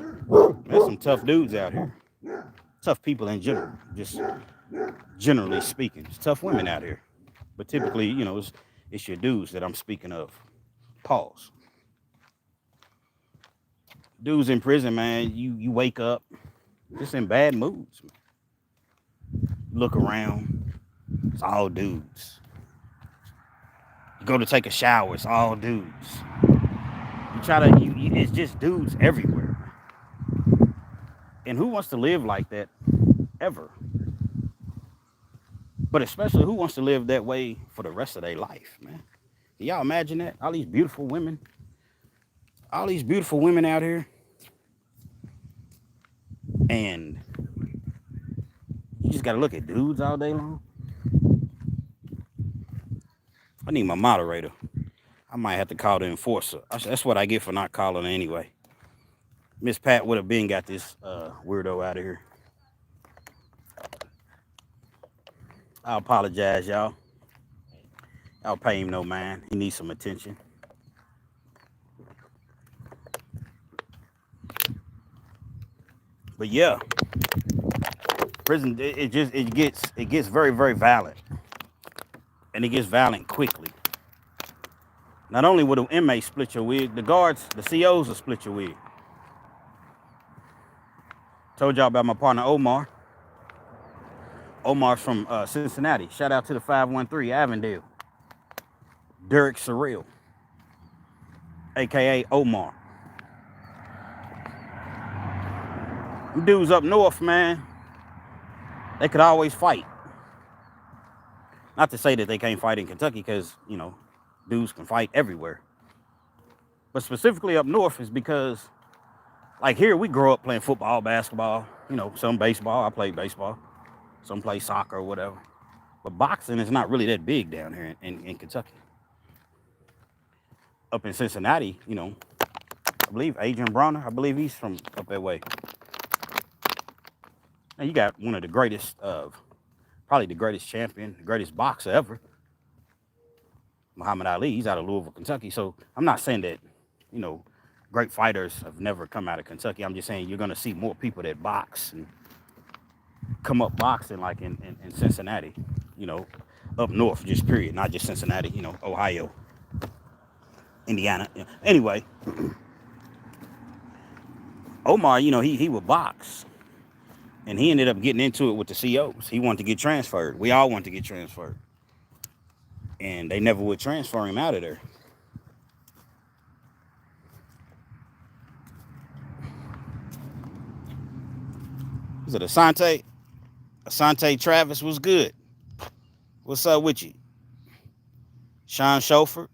There's some tough dudes out here. Tough people in general, just generally speaking. It's tough women out here. But typically, it's your dudes that I'm speaking of. Pause. Dudes in prison, man, you wake up just in bad moods. Look around, it's all dudes. You go to take a shower, it's all dudes. It's just dudes everywhere. And who wants to live like that ever? But especially who wants to live that way for the rest of their life, man? Can y'all imagine that? All these beautiful women out here. And you just got to look at dudes all day long. I need my moderator. I might have to call the enforcer. That's what I get for not calling her anyway. Miss Pat would have been got this weirdo out of here. I apologize, y'all. I'll pay him no mind. He needs some attention. But yeah, prison it gets very, very violent, and it gets violent quickly. Not only will the inmates split your wig, the guards, the COs will split your wig. Told y'all about my partner Omar. Omar's from Cincinnati. Shout out to the 513 Avondale. Derek Surreal, aka Omar. Them dudes up north, man, they could always fight. Not to say that they can't fight in Kentucky, because, dudes can fight everywhere. But specifically up north is because, like here, we grow up playing football, basketball, some baseball. I played baseball. Some play soccer or whatever. But boxing is not really that big down here in Kentucky. Up in Cincinnati, I believe Adrian Bronner, I believe he's from up that way. And you got one of the greatest probably the greatest champion, the greatest boxer ever, Muhammad Ali. He's out of Louisville, Kentucky. So I'm not saying that, great fighters have never come out of Kentucky. I'm just saying you're going to see more people that box and come up boxing like in Cincinnati, up north, just period, not just Cincinnati, Ohio, Indiana. Anyway, Omar, he would box. And he ended up getting into it with the COs. He wanted to get transferred. We all wanted to get transferred. And they never would transfer him out of there. Is it Asante? Asante Travis was good. What's up with you? Sean Chauffeur?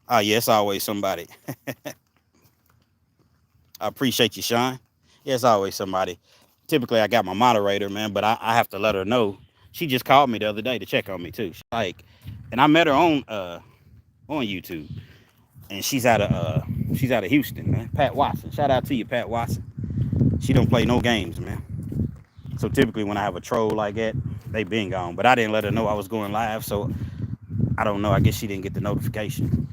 Oh, yeah, it's always somebody. I appreciate you, Sean. Yeah, it's always somebody. Typically, I got my moderator, man, but I have to let her know. She just called me the other day to check on me, too. And I met her on YouTube. And she's out of Houston, man. Pat Watson. Shout out to you, Pat Watson. She don't play no games, man. So typically when I have a troll like that, they been gone. But I didn't let her know I was going live, so I don't know. I guess she didn't get the notification.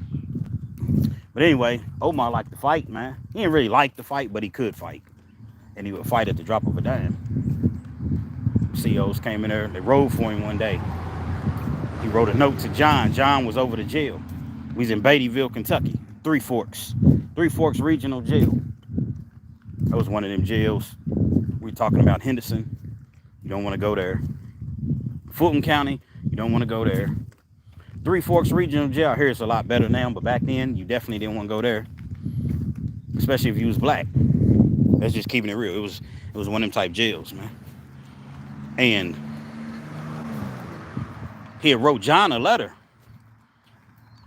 But anyway, Omar liked to fight, man. He didn't really like to fight, but he could fight. And he would fight at the drop of a dime. COs came in there. They rode for him one day. He wrote a note to John. John was over to jail. We was in Beattyville, Kentucky. Three Forks Regional Jail. That was one of them jails. We're talking about Henderson. You don't want to go there. Fulton County. You don't want to go there. Three Forks Regional Jail. Here it's a lot better now, but back then you definitely didn't want to go there, especially if you was black. That's just keeping it real. It was one of them type jails, man. And he had wrote John a letter.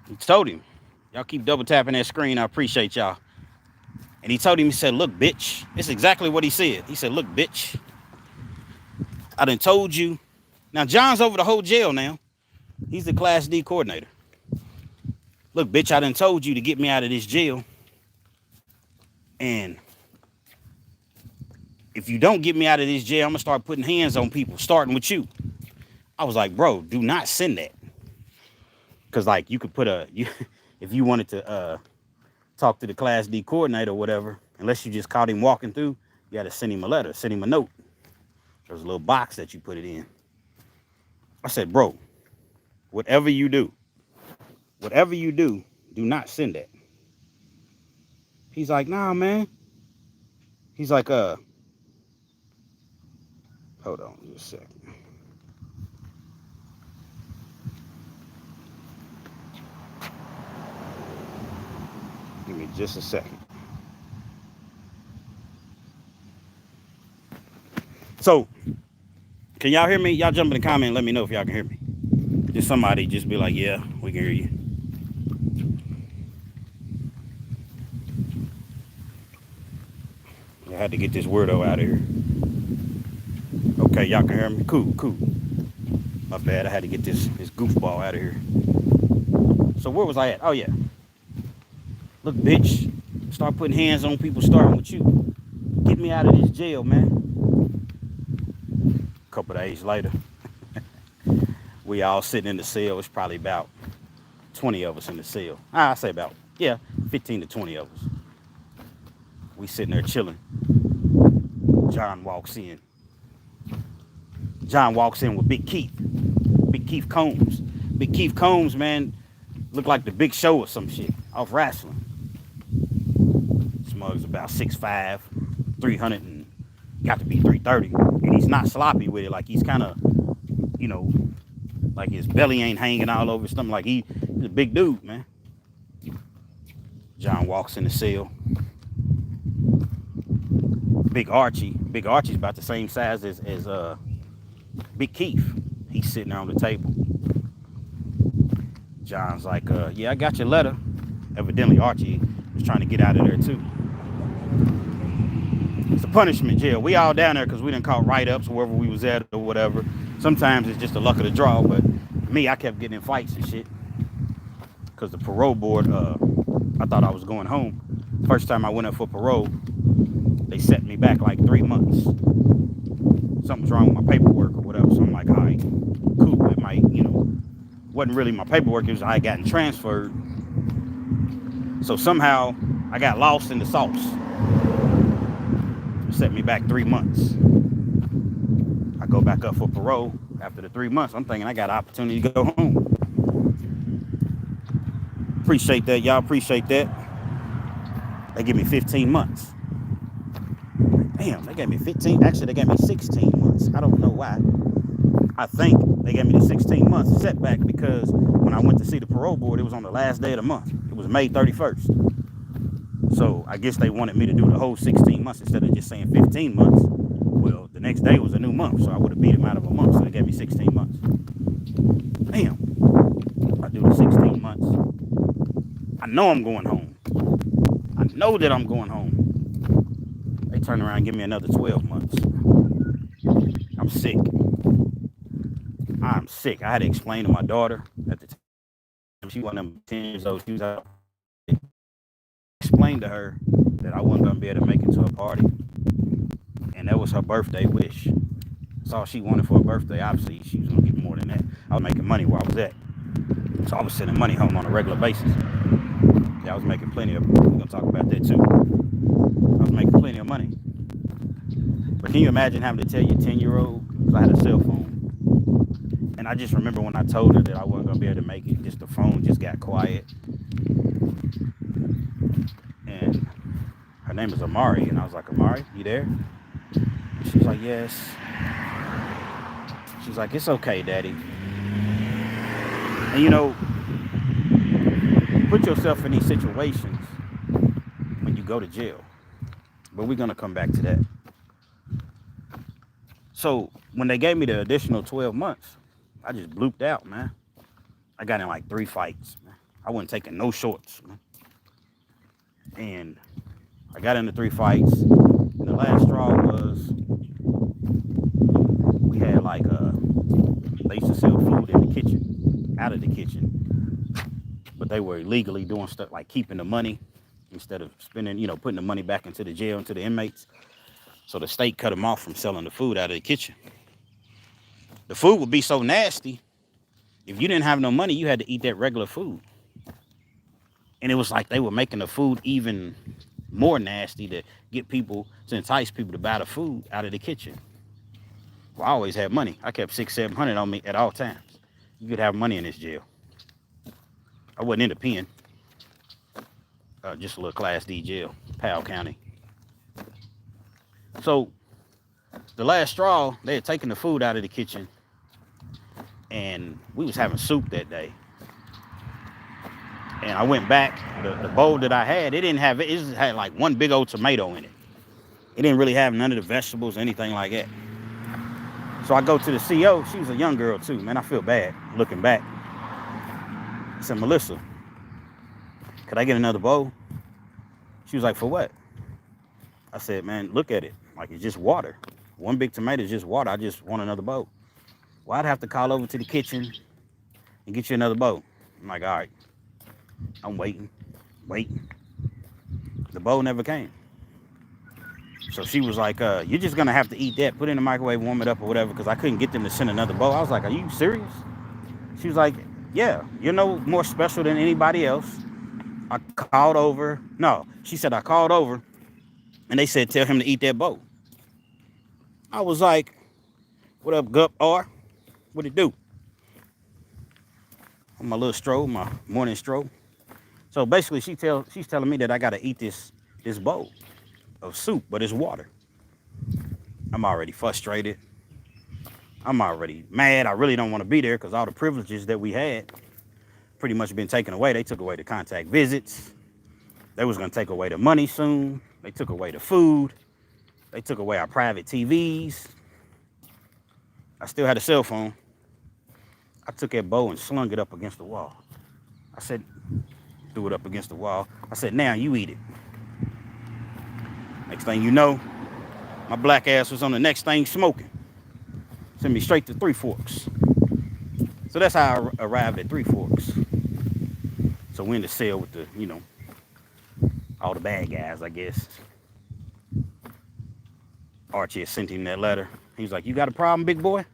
He told him, y'all keep double tapping that screen. I appreciate y'all. And he told him, he said, look, bitch. It's exactly what he said. He said, look, bitch. I done told you. Now, John's over the whole jail now. He's the Class D coordinator. Look, bitch, I done told you to get me out of this jail. And if you don't get me out of this jail, I'm going to start putting hands on people, starting with you. I was like, bro, do not send that. Because, like, you could put if you wanted to talk to the Class D coordinator or whatever, unless you just caught him walking through, you had to send him a letter, send him a note. There's a little box that you put it in. I said, bro, whatever you do, do not send that. He's like, nah, man. He's like, hold on just a second. Give me just a second. So, can y'all hear me? Y'all jump in the comment and let me know if y'all can hear me. Just somebody just be like, yeah, we can hear you. I had to get this weirdo out of here. Okay, y'all can hear me? Cool. My bad, I had to get this goofball out of here. So where was I at? Oh, yeah. Look, bitch, start putting hands on people starting with you. Get me out of this jail, man. A couple of days later, we all sitting in the cell. It's probably about 20 of us in the cell. I say about, 15 to 20 of us. We sitting there chilling. John walks in. John walks in with Big Keith Combs. Big Keith Combs, man, looked like the Big Show or some shit off wrestling. Smug's about 6'5", 300, and got to be 330. And he's not sloppy with it. Like he's kind of, like his belly ain't hanging all over his stomach. Like he's a big dude, man. John walks in the cell. Big Archie's about the same size as Big Keith. He's sitting there on the table. John's like, yeah, I got your letter. Evidently Archie was trying to get out of there too. It's a punishment jail. We all down there because we done caught write-ups wherever we was at or whatever. Sometimes it's just the luck of the draw, but me, I kept getting in fights and shit. Because the parole board, I thought I was going home. First time I went up for parole, they set me back like 3 months. Something's wrong with my paperwork or whatever. So I'm like, all right, cool. It might, wasn't really my paperwork. It was I had gotten transferred. So somehow I got lost in the sauce. Set me back 3 months. I go back up for parole after the 3 months. I'm thinking I got an opportunity to go home. Appreciate that. Y'all appreciate that. They give me 15 months. Damn, they gave me 15. Actually, they gave me 16 months. I don't know why. I think they gave me the 16 months setback because when I went to see the parole board, it was on the last day of the month. It was May 31st. So I guess they wanted me to do the whole 16 months instead of just saying 15 months. Well, the next day was a new month, so I would have beat them out of a month. So they gave me 16 months. Damn. I do the 16 months. I know I'm going home. I know that I'm going home. They turn around and give me another 12 months. I'm sick. I'm sick. I had to explain to my daughter at the time. She wasn't 10 years old. She was out. Explained to her that I wasn't going to be able to make it to a party. And that was her birthday wish. That's all she wanted for her birthday. Obviously, she was going to get more than that. I was making money where I was at. So I was sending money home on a regular basis. Yeah, I was making plenty of, we're going to talk about that too. I was making plenty of money. But can you imagine having to tell your 10-year-old, because I had a cell phone. And I just remember when I told her that I wasn't going to be able to make it, just the phone just got quiet. And her name is Amari. And I was like, Amari, you there? And she was like, yes. She was like, it's okay, Daddy. And you know, put yourself in these situations when you go to jail. But we're gonna come back to that. So when they gave me the additional 12 months, I just blooped out, man. I got in like 3 fights, man. I wasn't taking no shorts, man. And I got into 3 fights. And the last straw was we had like they used to sell food in the kitchen, out of the kitchen. But they were illegally doing stuff like keeping the money instead of spending, you know, putting the money back into the jail, into the inmates. So the state cut them off from selling the food out of the kitchen. The food would be so nasty. If you didn't have no money, you had to eat that regular food. And it was like they were making the food even more nasty to get people, to entice people to buy the food out of the kitchen. Well, I always had money. I kept $600-700 on me at all times. You could have money in this jail. I wasn't in the pen. Just a little Class D jail, Powell County. So the last straw, they had taken the food out of the kitchen, and we was having soup that day. And I went back, the bowl that I had, it didn't have, it just had like one big old tomato in it. It didn't really have none of the vegetables, anything like that. So I go to the CO, she was a young girl too, man, I feel bad looking back. I said, Melissa, could I get another bowl? She was like, for what? I said, man, look at it, like it's just water. One big tomato is just water, I just want another bowl. Well, I'd have to call over to the kitchen and get you another bowl. I'm like, all right. I'm waiting. The bowl never came. So she was like, you're just going to have to eat that. Put it in the microwave, warm it up or whatever, because I couldn't get them to send another bowl. I was like, are you serious? She was like, yeah, you're no more special than anybody else. I called over. No, she said, I called over, and they said, tell him to eat that bowl. I was like, what up, Gup R? What it do? On my little stroll, my morning stroll. So basically, she's telling me that I got to eat this bowl of soup, but it's water. I'm already frustrated. I'm already mad. I really don't want to be there because all the privileges that we had pretty much been taken away. They took away the contact visits. They was going to take away the money soon. They took away the food. They took away our private TVs. I still had a cell phone. I took that bowl and slung it up against the wall. I said, threw it up against the wall. I said, now you eat it. Next thing you know, my black ass was on the next thing smoking. Sent me straight to 3 Forks. So that's how I arrived at 3 Forks. So we're in the cell with the, you know, all the bad guys, I guess. Archie had sent him that letter. He was like, you got a problem, big boy?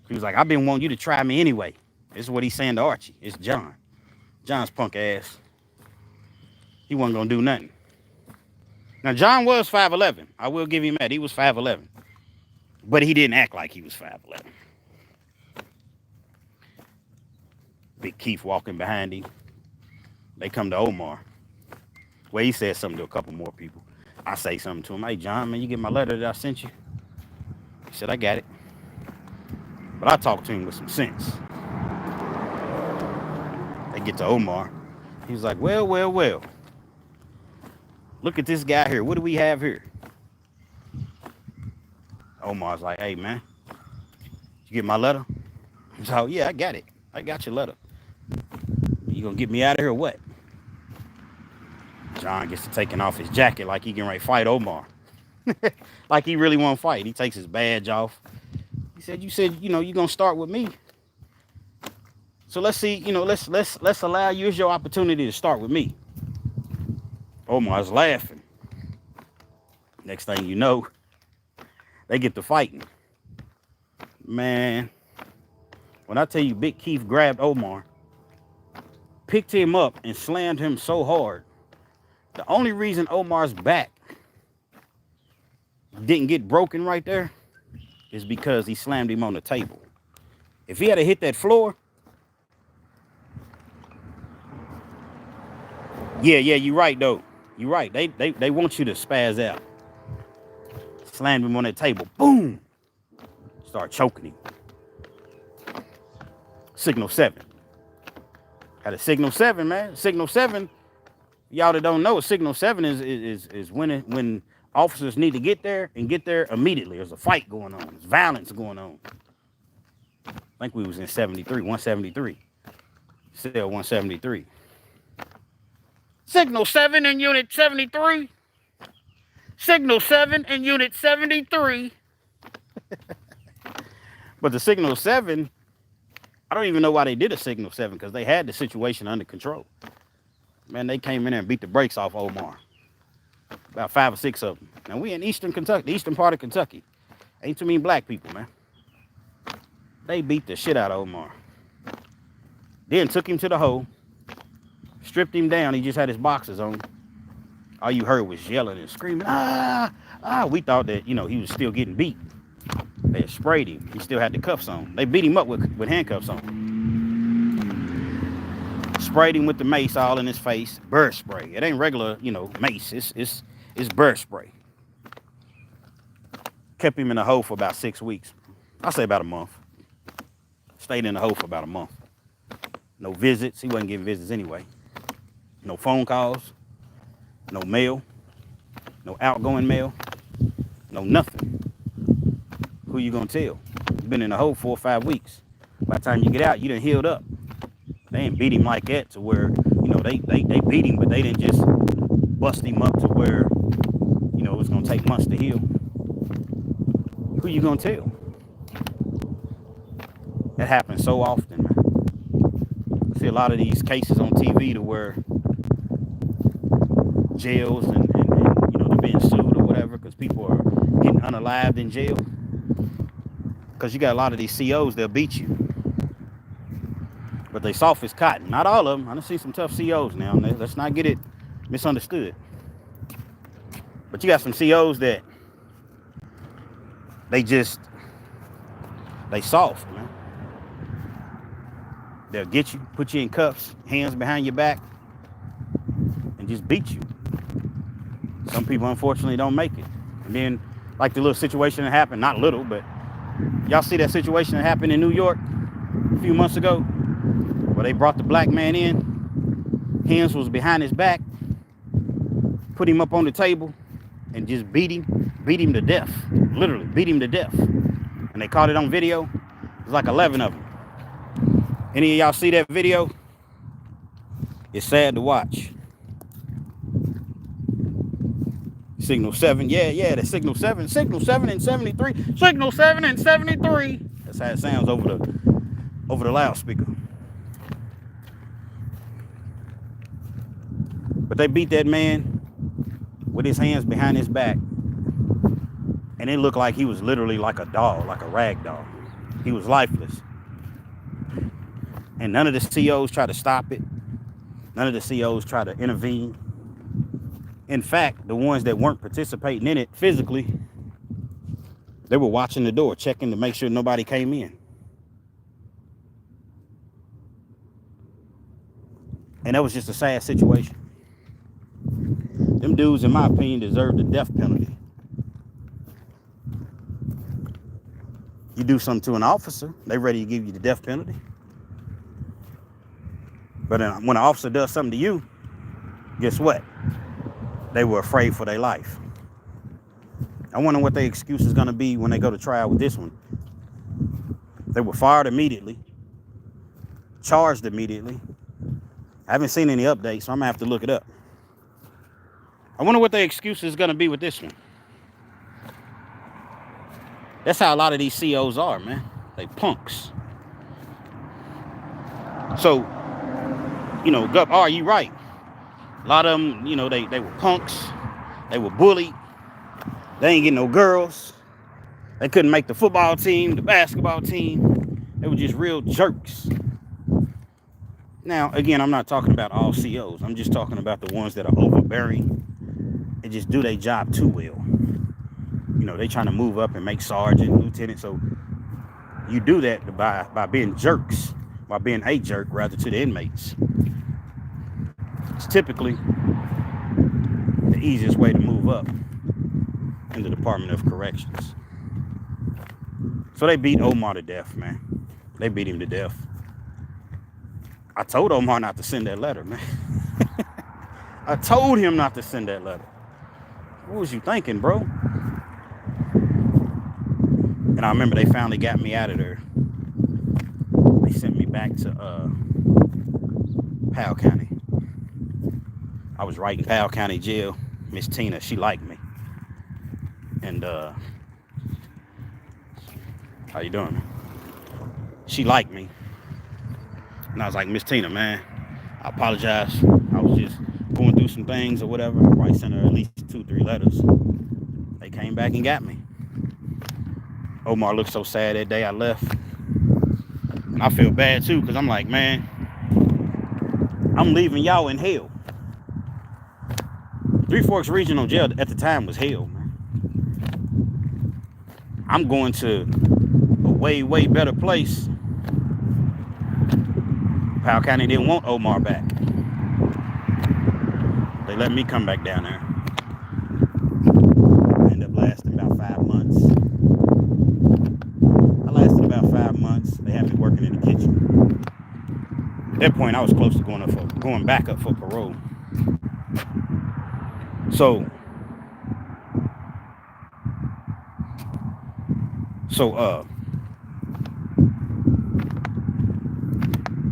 He was like, I've been wanting you to try me anyway. This is what he's saying to Archie. It's John. John's punk ass. He wasn't going to do nothing. Now, John was 5'11". I will give him that. He was 5'11". But he didn't act like he was 5'11". Big Keith walking behind him. They come to Omar. Well, he said something to a couple more people. I say something to him. Hey, John, man, you get my letter that I sent you? He said, I got it. But I talked to him with some sense. They get to Omar. He was like, well. Look at this guy here. What do we have here? Omar's like, hey, man, you get my letter? He's like, yeah, I got it. I got your letter. You gonna get me out of here or what? John gets to taking off his jacket like he getting ready to fight Omar. Like he really want to fight. He takes his badge off. He said, you know, you're gonna start with me. So let's see, you know, let's allow you, it's your opportunity to start with me. Omar's laughing. Next thing you know, they get to fighting. Man, when I tell you Big Keith grabbed Omar, picked him up and slammed him so hard, the only reason Omar's back didn't get broken right there is because he slammed him on the table. If he had hit that floor, Yeah, you're right though. You're right. They want you to spaz out. Slam him on that table. Boom. Start choking him. Signal 7. Had a Signal 7, man. Signal 7. Y'all that don't know, Signal 7 is when officers need to get there and get there immediately. There's a fight going on. There's violence going on. I think we was in 73, 173. Cell 173. Signal 7 in Unit 73. Signal 7 in Unit 73. But the Signal 7, I don't even know why they did a Signal 7, because they had the situation under control. Man, they came in there and beat the brakes off Omar. About 5 or 6 of them. Now, we in eastern Kentucky, the eastern part of Kentucky. Ain't too many black people, man. They beat the shit out of Omar. Then took him to the hole. Stripped him down. He just had his boxers on. All you heard was yelling and screaming, We thought that, he was still getting beat. They had sprayed him. He still had the cuffs on. They beat him up with handcuffs on. Sprayed him with the mace all in his face. Bird spray. It ain't regular, mace. It's bird spray. Kept him in the hole for about 6 weeks. I'll say about a month. Stayed in the hole for about a month. No visits. He wasn't getting visits anyway. No phone calls. No mail. No outgoing mail. No nothing. Who you gonna tell? You've been in the hole 4 or 5 weeks. By the time you get out, you done healed up. They ain't beat him like that to where, they beat him, but they didn't just bust him up to where, it was gonna take months to heal. Who you gonna tell? That happens so often, man. I see a lot of these cases on TV to where jails and they're being sued or whatever because people are getting unalived in jail. Because you got a lot of these COs, they'll beat you. But they soft as cotton. Not all of them. I done see some tough COs now. Let's not get it misunderstood. But you got some COs that they soft, man. They'll get you, put you in cuffs, hands behind your back, and just beat you. Some people, unfortunately, don't make it. And then, like the little situation that happened, not little, but y'all see that situation that happened in New York a few months ago, where they brought the black man in, hands was behind his back, put him up on the table, and just beat him to death. Literally, beat him to death. And they caught it on video. It was like 11 of them. Any of y'all see that video? It's sad to watch. Signal 7, yeah, the Signal 7. Signal 7 and 73. Signal 7 and 73. That's how it sounds over the loudspeaker. But they beat that man with his hands behind his back. And it looked like he was literally like a doll, like a rag doll. He was lifeless. And none of the COs tried to stop it. None of the COs tried to intervene. In fact, the ones that weren't participating in it physically, they were watching the door, checking to make sure nobody came in. And that was just a sad situation. Them dudes, in my opinion, deserve the death penalty. You do something to an officer, they ready to give you the death penalty. But when an officer does something to you, guess what? They were afraid for their life. I wonder what their excuse is going to be when they go to trial with this one. They were fired immediately, charged immediately. I haven't seen any updates, so I'm going to have to look it up. I wonder what their excuse is going to be with this one. That's how a lot of these COs are, man. They punks. So, are you right? A lot of them, they were punks. They were bullied. They ain't getting no girls. They couldn't make the football team, the basketball team. They were just real jerks. Now, again, I'm not talking about all COs. I'm just talking about the ones that are overbearing and just do their job too well. They trying to move up and make sergeant, lieutenant. So you do that by being jerks, by being a jerk rather to the inmates. It's typically the easiest way to move up in the Department of Corrections. So they beat Omar to death, man. They beat him to death. I told Omar not to send that letter, man. I told him not to send that letter. What was you thinking, bro? And I remember they finally got me out of there. They sent me back to Powell County. I was right in Powell County Jail. Miss Tina, she liked me. And how you doing? She liked me. And I was like, Miss Tina, man, I apologize. I was just going through some things or whatever. I probably sent her at least 2-3 letters. They came back and got me. Omar looked so sad that day I left. And I feel bad too, because I'm like, man, I'm leaving y'all in hell. Three Forks Regional Jail at the time was hell, man. I'm going to a way, way better place. Powell County didn't want Omar back. They let me come back down there. I ended up lasting about 5 months. I lasted about 5 months. They had me working in the kitchen. At that point, I was close to going back up for parole. So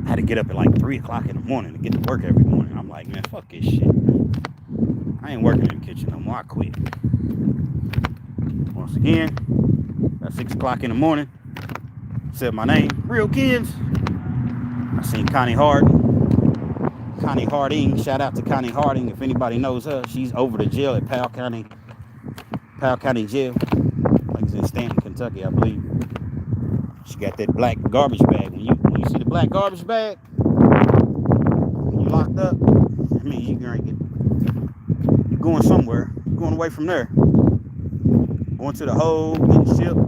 I had to get up at like 3 o'clock in the morning to get to work every morning. I'm like, man, fuck this shit. I ain't working in the kitchen no more. I quit. Once again, at 6 o'clock in the morning, said my name, real Kenz. I seen Connie Harding. Shout out to Connie Harding. If anybody knows her, she's over the jail at Powell County Jail. Like it's in Stanton, Kentucky, I believe. She got that black garbage bag. When you see the black garbage bag, when you locked up, I mean you're going somewhere, going away from there. Going to the hole, getting shipped,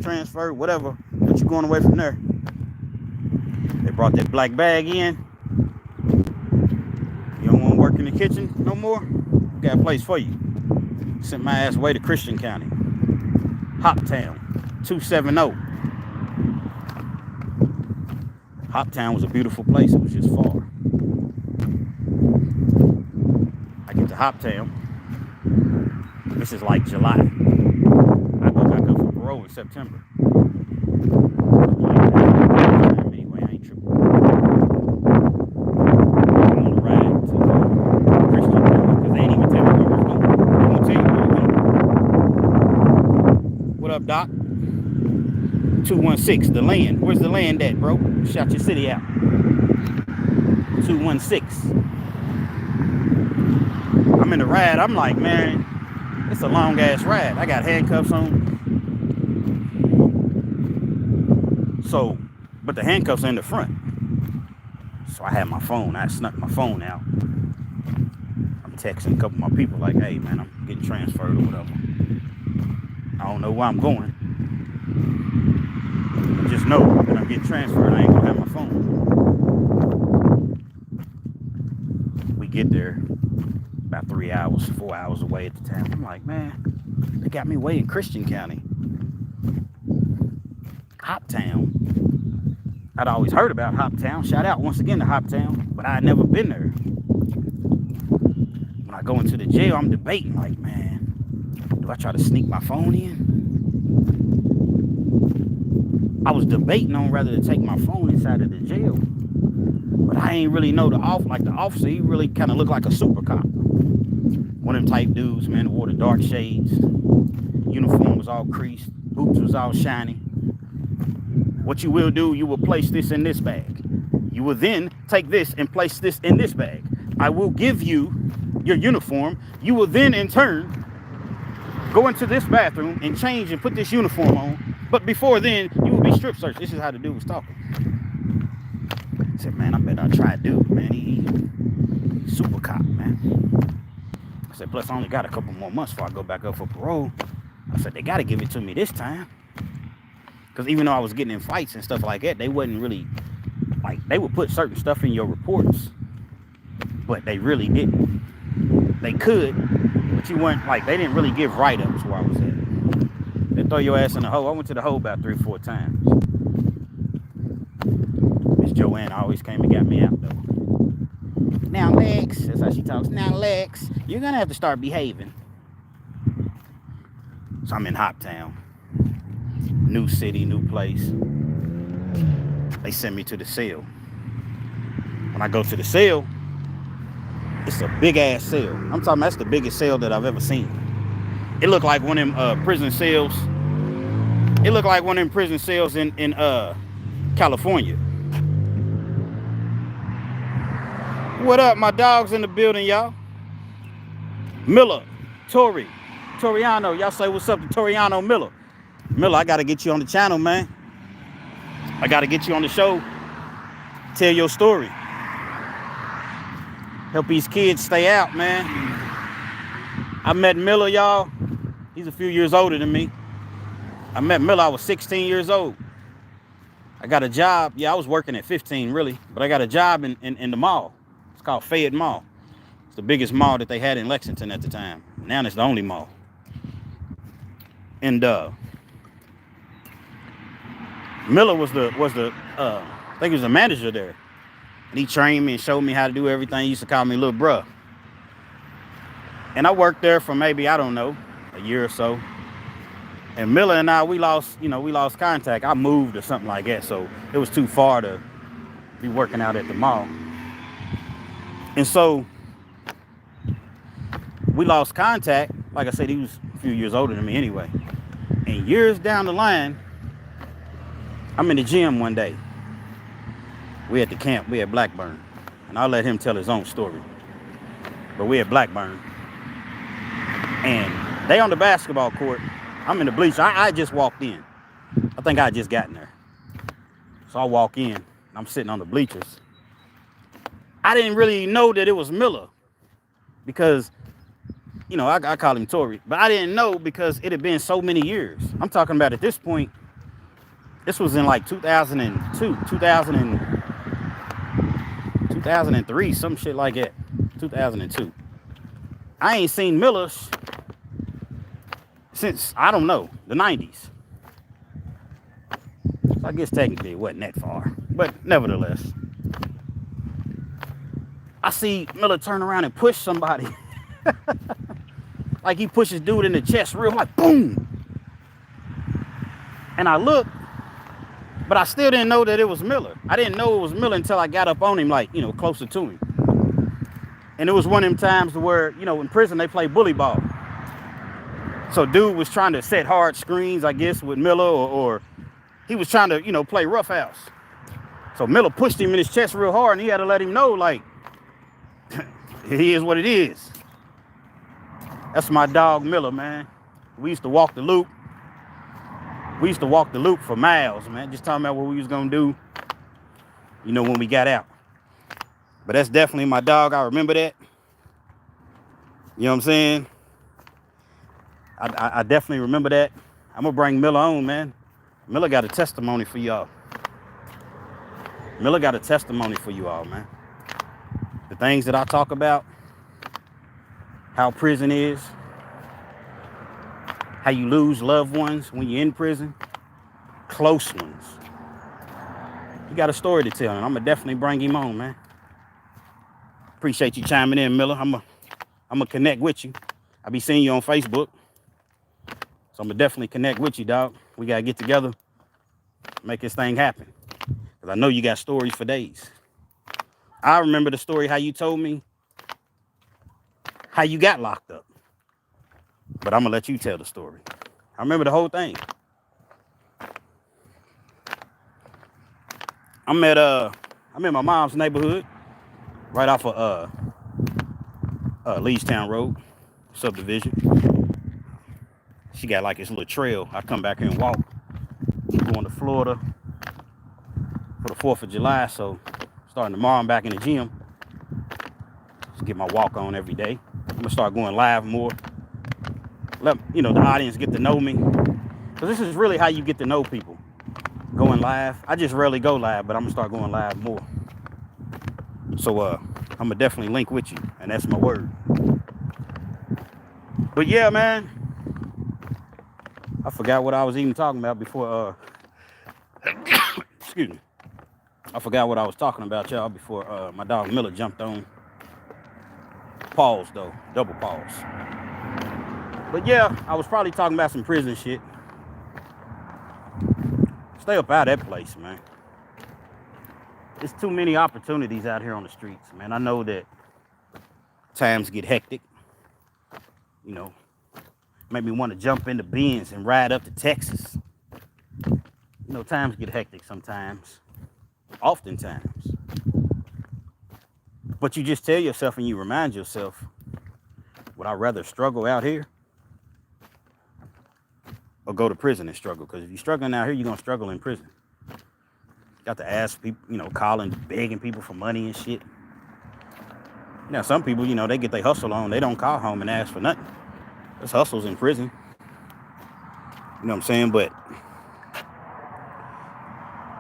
transferred, whatever, but you're going away from there. They brought that black bag in. You don't want to work in the kitchen no more? We got a place for you. Sent my ass away to Christian County. Hoptown, 270. Hoptown was a beautiful place. It was just far. I get to Hoptown. This is like July. I go back up for parole in September. Anyway, I ain't tripping. I'm on the ride to Christian County because they ain't even tell me where we're going. They won't tell you where we're going. What up, Doc? 216, the land. Where's the land at, bro? Shout your city out. 216. I'm in the ride. I'm like, man, it's a long ass ride. I got handcuffs on. So, but the handcuffs are in the front. So I had my phone. I snuck my phone out. I'm texting a couple of my people like, hey, man, I'm getting transferred or whatever. I don't know where I'm going. Just know that I'm getting transferred. I ain't gonna have my phone. We get there about 3 hours, 4 hours away at the time. I'm like, man, they got me way in Christian County. Hoptown. I'd always heard about Hoptown. Shout out once again to Hoptown, but I had never been there. When I go into the jail, I'm debating like, man, do I try to sneak my phone in? I was debating on whether to take my phone inside of the jail, but I ain't really know the officer. He really kind of looked like a super cop. One of them type dudes, man, who wore the dark shades. Uniform was all creased. Boots was all shiny. What you will do, you will place this in this bag. You will then take this and place this in this bag. I will give you your uniform. You will then, in turn, go into this bathroom and change and put this uniform on. But before then, you will be strip searched. This is how the dude was talking. I said, man, I better not try dude, man. He super cop, man. I said, plus I only got a couple more months before I go back up for parole. I said, they got to give it to me this time. Because even though I was getting in fights and stuff like that, they wasn't really, like, they would put certain stuff in your reports but they really didn't. They could, but you weren't like, they didn't really give write-ups where I was at. They throw your ass in the hole. I went to the hole about 3 or 4 times. Miss Joanne always came and got me out though. Now Lex, that's how she talks. Now Lex, you're gonna have to start behaving. So I'm in Hoptown. New city, new place. They send me to the cell. When I go to the cell, it's a big ass cell. I'm talking, that's the biggest cell that I've ever seen. It looked like one of them prison cells. It looked like one of them prison cells in California. What up, my dogs in the building, y'all? Miller, Toriano. Y'all say what's up to Toriano Miller. Miller, I gotta get you on the channel, man. I gotta get you on the show. Tell your story. Help these kids stay out, man. I met Miller, y'all. He's a few years older than me. I met Miller, I was 16 years old. I got a job. Yeah, I was working at 15, really. But I got a job in the mall. It's called Fayette Mall. It's the biggest mall that they had in Lexington at the time. Now it's the only mall. And Miller was the I think he was the manager there. And he trained me and showed me how to do everything. He used to call me little bruh. And I worked there for maybe, I don't know, a year or so. And Miller and I, we lost contact. I moved or something like that. So it was too far to be working out at the mall. And so we lost contact. Like I said, he was a few years older than me anyway. And years down the line, I'm in the gym one day. We at the camp, we at Blackburn. And I'll let him tell his own story. But we at Blackburn. And they on the basketball court. I'm in the bleachers. I just walked in. I think I just gotten there. So I walk in, and I'm sitting on the bleachers. I didn't really know that it was Miller because, you know, I call him Tory, but I didn't know because it had been so many years. I'm talking about at this point, this was in like 2002, 2003, some shit like that, 2002. I ain't seen Miller since, I don't know, the 90s. So I guess technically it wasn't that far, but nevertheless. I see Miller turn around and push somebody. Like he pushes dude in the chest real like boom. And I looked, but I still didn't know that it was Miller. I didn't know it was Miller until I got up on him, like, you know, closer to him. And it was one of them times where, you know, in prison they play bully ball. So dude was trying to set hard screens, I guess, with Miller, or he was trying to, you know, play roughhouse. So Miller pushed him in his chest real hard, and he had to let him know, like, it is what it is. That's my dog Miller, man. We used to walk the loop. We used to walk the loop for miles, man. Just talking about what we was gonna do, you know, when we got out. But that's definitely my dog. I remember that. You know what I'm saying? I definitely remember that. I'm gonna bring Miller on, man. Miller got a testimony for y'all. Miller got a testimony for you all, man. The things that I talk about, how prison is, how you lose loved ones when you're in prison, close ones. You got a story to tell, and I'm gonna definitely bring him on, man. Appreciate you chiming in, Miller. I'm gonna connect with you. I be seeing you on Facebook, so I'm gonna definitely connect with you, dog. We gotta get together, make this thing happen, because I know you got stories for days. I remember the story how you told me how you got locked up. But I'm gonna let you tell the story. I remember the whole thing. I'm in my mom's neighborhood, right off of Leestown Road, subdivision. She got like this little trail. I come back here and walk. I'm going to Florida for the 4th of July, so starting tomorrow, I'm back in the gym. Just get my walk on every day. I'm gonna start going live more. Let, you know, the audience get to know me. Because this is really how you get to know people. Going live. I just rarely go live, but I'm gonna start going live more. So I'm gonna definitely link with you, and that's my word. But yeah, man, I forgot what I was even talking about before. Excuse me. I forgot what I was talking about, y'all, before my dog Miller jumped on. Pause though, double pause. But yeah, I was probably talking about some prison shit. Stay up out of that place, man. There's too many opportunities out here on the streets, man. I know that times get hectic. You know, make me want to jump into Benz and ride up to Texas. You know, times get hectic sometimes, oftentimes. But you just tell yourself and you remind yourself, would I rather struggle out here or go to prison and struggle? Because if you're struggling out here, you're going to struggle in prison. Got to ask people, you know, calling, begging people for money and shit. Now, some people, you know, they get their hustle on. They don't call home and ask for nothing. There's hustles in prison. You know what I'm saying? But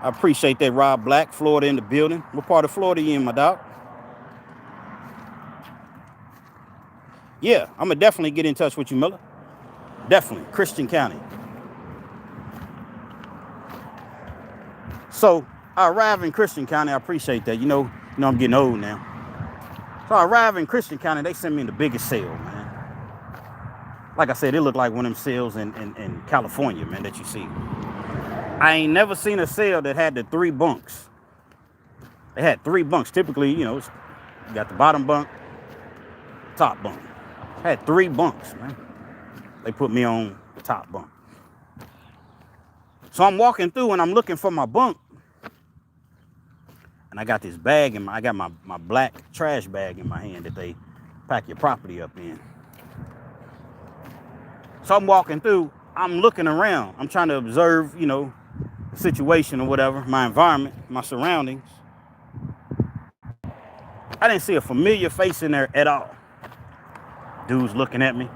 I appreciate that, Rob Black, Florida in the building. What part of Florida you in, my dog? Yeah, I'm going to definitely get in touch with you, Miller. Definitely. Christian County. So I arrive in Christian County. I appreciate that. You know, I'm getting old now. So I arrive in Christian County. They sent me in the biggest cell, man. Like I said, it looked like one of them cells in California, man, that you see. I ain't never seen a cell that had the 3 bunks. They had 3 bunks. Typically, you know, you got the bottom bunk, top bunk. Had 3 bunks, man. They put me on the top bunk. So I'm walking through and I'm looking for my bunk. And I got this bag and I got my black trash bag in my hand that they pack your property up in. So I'm walking through, I'm looking around. I'm trying to observe, you know, the situation or whatever, my environment, my surroundings. I didn't see a familiar face in there at all. Dude's looking at me.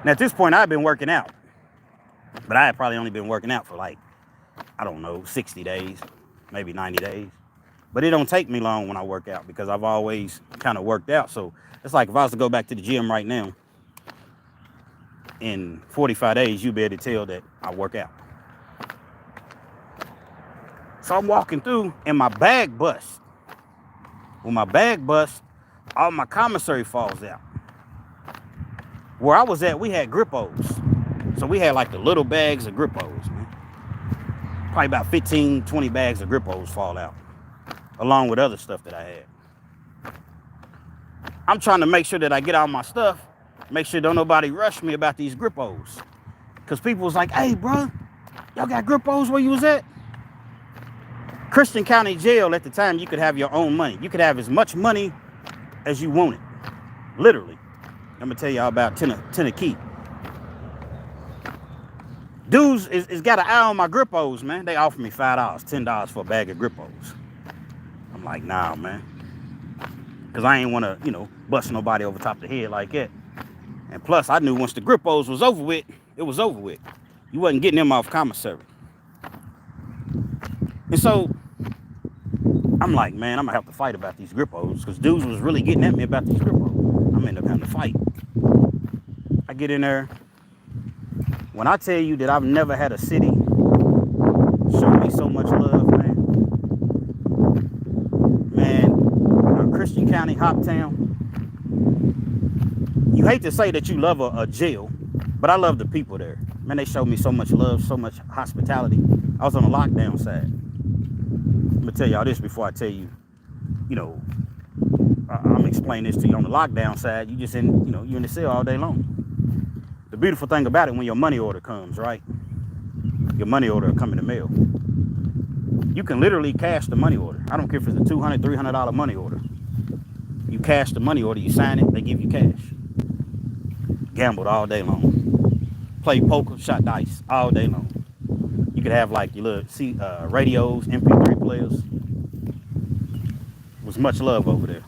Now at this point, I've been working out. But I had probably only been working out for like, I don't know, 60 days, maybe 90 days. But it don't take me long when I work out because I've always kind of worked out. So it's like if I was to go back to the gym right now, in 45 days, you'll be able to tell that I work out. So I'm walking through and my bag busts. When my bag busts, all my commissary falls out. Where I was at, we had Grippos. So we had like the little bags of Grippos, man. Probably about 15, 20 bags of Grippos fall out, along with other stuff that I had. I'm trying to make sure that I get all my stuff, make sure don't nobody rush me about these Grippos. Because people was like, hey, bro, y'all got Grippos where you was at? Christian County Jail at the time, you could have your own money. You could have as much money as you wanted. Literally. I'm going to tell y'all about Tennessee. Dudes is got an eye on my Grippos, man. They offered me $5, $10 for a bag of Grippos. I'm like, nah, man. Because I ain't want to, you know, bust nobody over top of the head like that. And plus, I knew once the Grippos was over with, it was over with. You wasn't getting them off commissary. And so, I'm like, man, I'm going to have to fight about these Grippos. Because dudes was really getting at me about these Grippos. I'm ended up having to fight. I get in there. When I tell you that I've never had a city show me so much love, man. Man, Christian County, Hoptown. You hate to say that you love a jail, but I love the people there. Man, they showed me so much love, so much hospitality. I was on the lockdown side. I'm gonna tell y'all this before I tell you, you know, I'm explaining this to you. On the lockdown side, you just in, you know, you're in the cell all day long. The beautiful thing about it, when your money order comes, right? Your money order will come in the mail. You can literally cash the money order. I don't care if it's a $200, $300 money order. You cash the money order, you sign it, they give you cash. Gambled all day long. Played poker, shot dice all day long. You could have like your little radios, MP3 players. It was much love over there.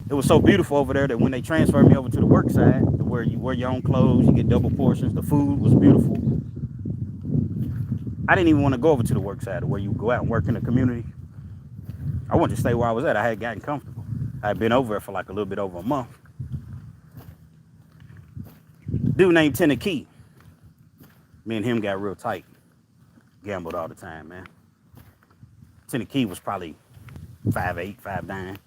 It was so beautiful over there that when they transferred me over to the work side, where you wear your own clothes, you get double portions, the food was beautiful. I didn't even want to go over to the work side where you go out and work in the community. I wanted to stay where I was at. I had gotten comfortable. I'd been over there for like a little bit over a month. Dude named Tennessee. Me and him got real tight. Gambled all the time, man. Tennessee was probably 5'8", 5'9".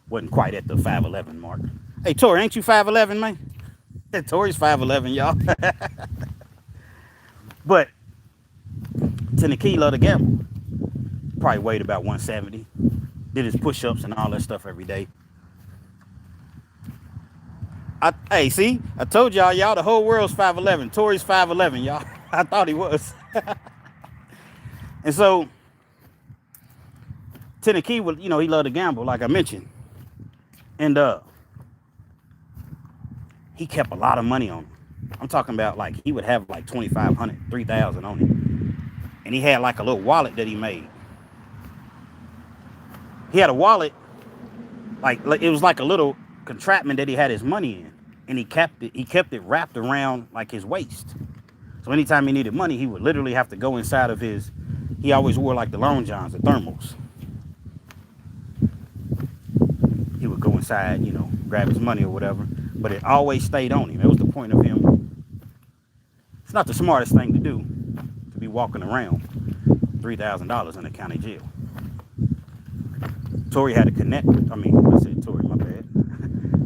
Wasn't quite at the 5'11" mark. Hey, Tori, ain't you 5'11", man? Tori's 5'11", y'all. But Tennessee loved to gamble. Probably weighed about 170. Did his push-ups and all that stuff every day. Hey, see? I told y'all, the whole world's 5'11". Tori's 5'11", y'all. I thought he was. And so, Tennessee would, he loved to gamble, like I mentioned. And he kept a lot of money on him. I'm talking about, like, he would have like $2,500, $3,000 on him. And he had like a little wallet that he made. He had a wallet, like it was like a little contraption that he had his money in. And he kept it wrapped around like his waist. So anytime he needed money, he would literally have to go inside of he always wore like the Long Johns, the thermals. He would go inside, grab his money or whatever. But it always stayed on him. That was the point of him. It's not the smartest thing to do, to be walking around $3,000 in the county jail. Tory had to connect. I said Tory, my bad.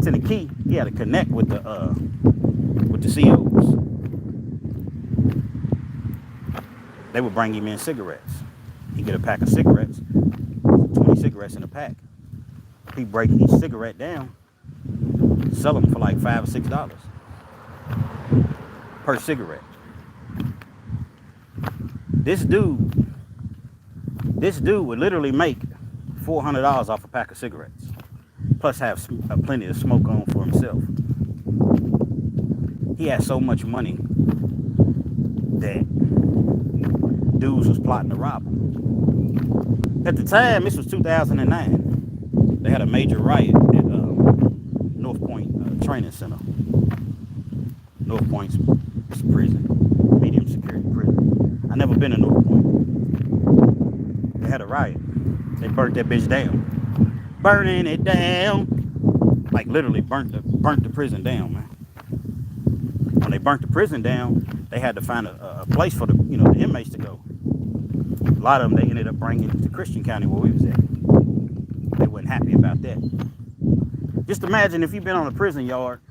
Tennessee, he had to connect with the COs. They would bring him in cigarettes. He'd get a pack of cigarettes, 20 cigarettes in a pack. He'd break each cigarette down, sell them for like $5 or $6 per cigarette. This dude would literally make $400 off a pack of cigarettes, plus have plenty of smoke on for himself. He had so much money that dudes was plotting to rob him. At the time, this was 2009. They had a major riot at North Point Training Center. North Point's a prison, medium security prison. I never been to North Point. They had a riot. They burnt that bitch down. Burning it down. Like literally burnt the prison down, man. When they burnt the prison down, they had to find a place for the inmates to go. A lot of them they ended up bringing to Christian County where we was at. They weren't happy about that. Just imagine if you've been on a prison yard,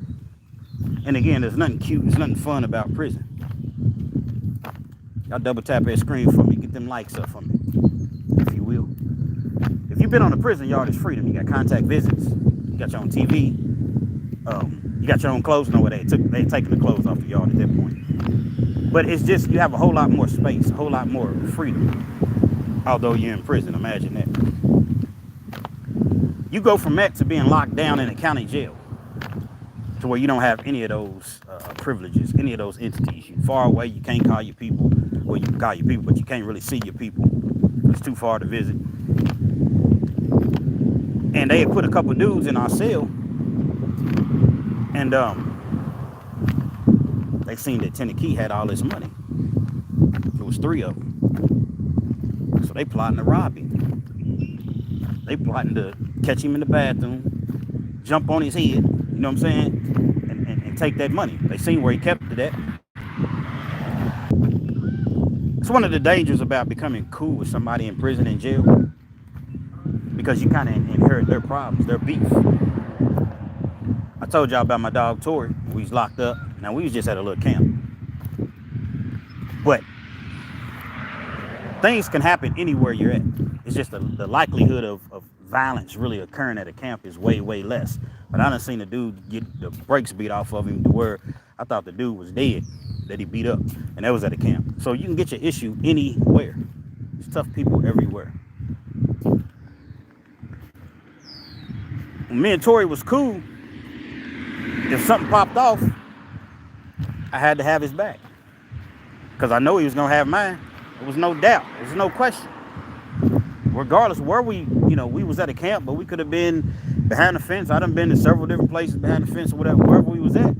and again, there's nothing cute, there's nothing fun about prison. Y'all double tap that screen for me, get them likes up for me, if you will. If you've been on a prison yard, it's freedom. You got contact visits, you got your own TV, you got your own clothes. No, they taking the clothes off the yard at that point. But it's just, you have a whole lot more space, a whole lot more freedom. Although you're in prison, imagine that. You go from that to being locked down in a county jail, to where you don't have any of those privileges, any of those entities. You're far away, you can't call your people. Well, you can call your people, but you can't really see your people. It's too far to visit. And they had put a couple dudes in our cell, and they seen that Tennessee had all this money. It was 3 of them. So they plotting to rob him. They plotting to catch him in the bathroom, jump on his head, you know what I'm saying, and take that money. They seen where he kept it at. It's one of the dangers about becoming cool with somebody in prison and jail, because you kind of inherit their problems, their beef. I told y'all about my dog Tori. We was locked up. Now we was just at a little camp, but things can happen anywhere you're at. It's just the likelihood of violence really occurring at a camp is way, way less. But I done seen a dude get the brakes beat off of him to where I thought the dude was dead, that he beat up, and that was at a camp. So you can get your issue anywhere. There's tough people everywhere. When me and Tori was cool, if something popped off, I had to have his back, because I know he was gonna have mine. There was no doubt. There was no question. Regardless of where we was at a camp, but we could have been behind the fence. I done been to several different places behind the fence or whatever, wherever we was at.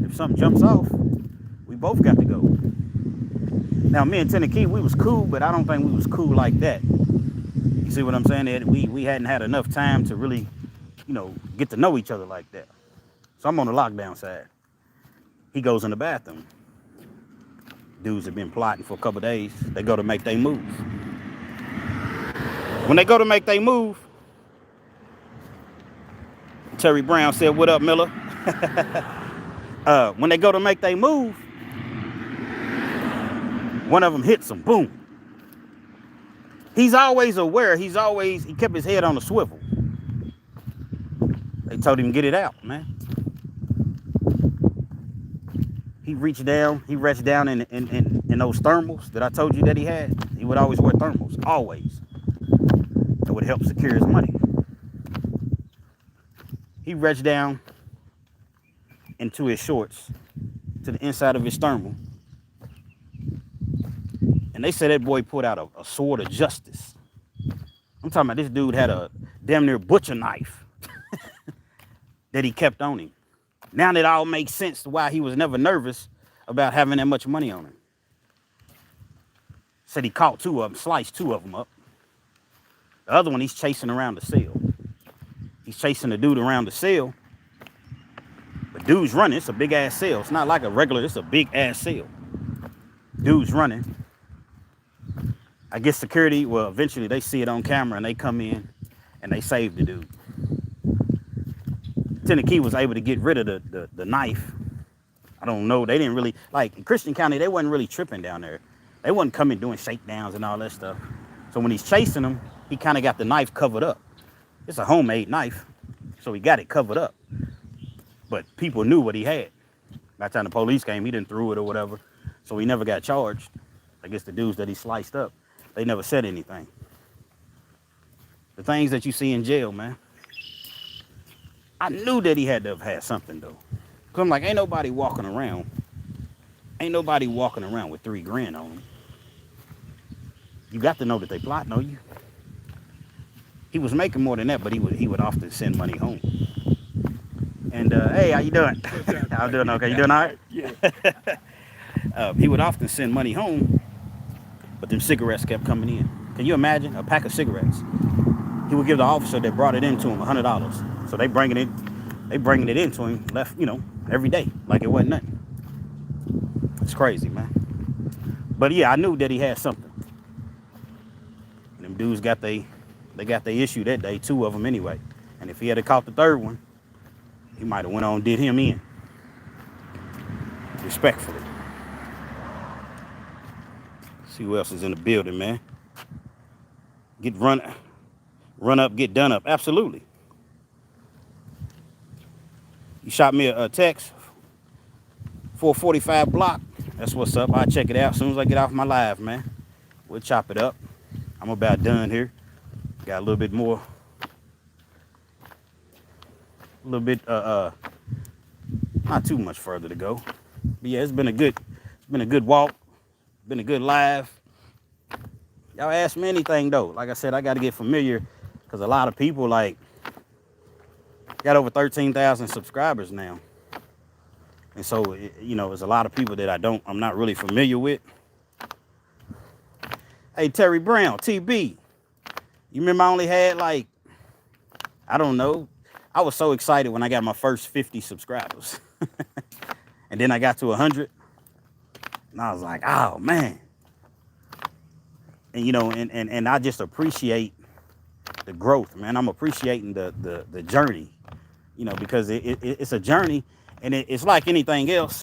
If something jumps off, we both got to go. Now, me and Tennessee, we was cool, but I don't think we was cool like that. You see what I'm saying? We hadn't had enough time to really get to know each other like that. So I'm on the lockdown side. He goes in the bathroom. Dudes have been plotting for a couple of days. They go to make their move. When they go to make their move, Terry Brown said, "What up, Miller?" When they go to make their move, one of them hits him. Boom. He's always aware. He kept his head on a swivel. They told him, get it out, man. He reached down in those thermals that I told you that he had. He would always wear thermals, always. That would help secure his money. He reached down into his shorts to the inside of his thermal. And they said that boy put out a sword of justice. I'm talking about this dude had a damn near butcher knife that he kept on him. Now that all makes sense to why he was never nervous about having that much money on him. Said he caught two of them, sliced two of them up. The other one, he's chasing around the cell. He's chasing the dude around the cell. But dude's running. It's a big ass cell. It's not like a regular, it's a big ass cell. Dude's running. I guess security, well, eventually they see it on camera and they come in and they save the dude. Lieutenant Key was able to get rid of the knife. I don't know. They didn't really, like in Christian County, they wasn't really tripping down there. They wasn't coming doing shakedowns and all that stuff. So when he's chasing him, he kind of got the knife covered up. It's a homemade knife, so he got it covered up. But people knew what he had. By the time the police came, he didn't throw it or whatever. So he never got charged. I guess the dudes that he sliced up, they never said anything. The things that you see in jail, man. I knew that he had to have had something, though. Because I'm like, ain't nobody walking around with 3 grand on them. You got to know that they plot, know you? He was making more than that, but he would often send money home. And, hey, how you doing? I'm doing okay. You doing all right? Yeah. He would often send money home, but them cigarettes kept coming in. Can you imagine? A pack of cigarettes. He would give the officer that brought it into him $100. So they bringing it into him, left, every day, like it wasn't nothing. It's crazy, man. But yeah, I knew that he had something. And them dudes got their issue that day, 2 of them anyway. And if he had caught the 3rd one, he might have went on and did him in. Respectfully. See who else is in the building, man. Get run up, get done up. Absolutely. You shot me a text, 445 block. That's what's up. I'll check it out as soon as I get off my live, man. We'll chop it up. I'm about done here. Got a little bit more. A little bit, not too much further to go. But yeah, it's been a good walk. Been a good live. Y'all ask me anything though. Like I said, I got to get familiar because a lot of people got over 13,000 subscribers now. And so, there's a lot of people that I'm not really familiar with. Hey, Terry Brown, TB. You remember I only had I don't know. I was so excited when I got my first 50 subscribers. And then I got to 100. And I was like, oh, man. And, and I just appreciate the growth, man. I'm appreciating the journey, because it's a journey. And it's like anything else.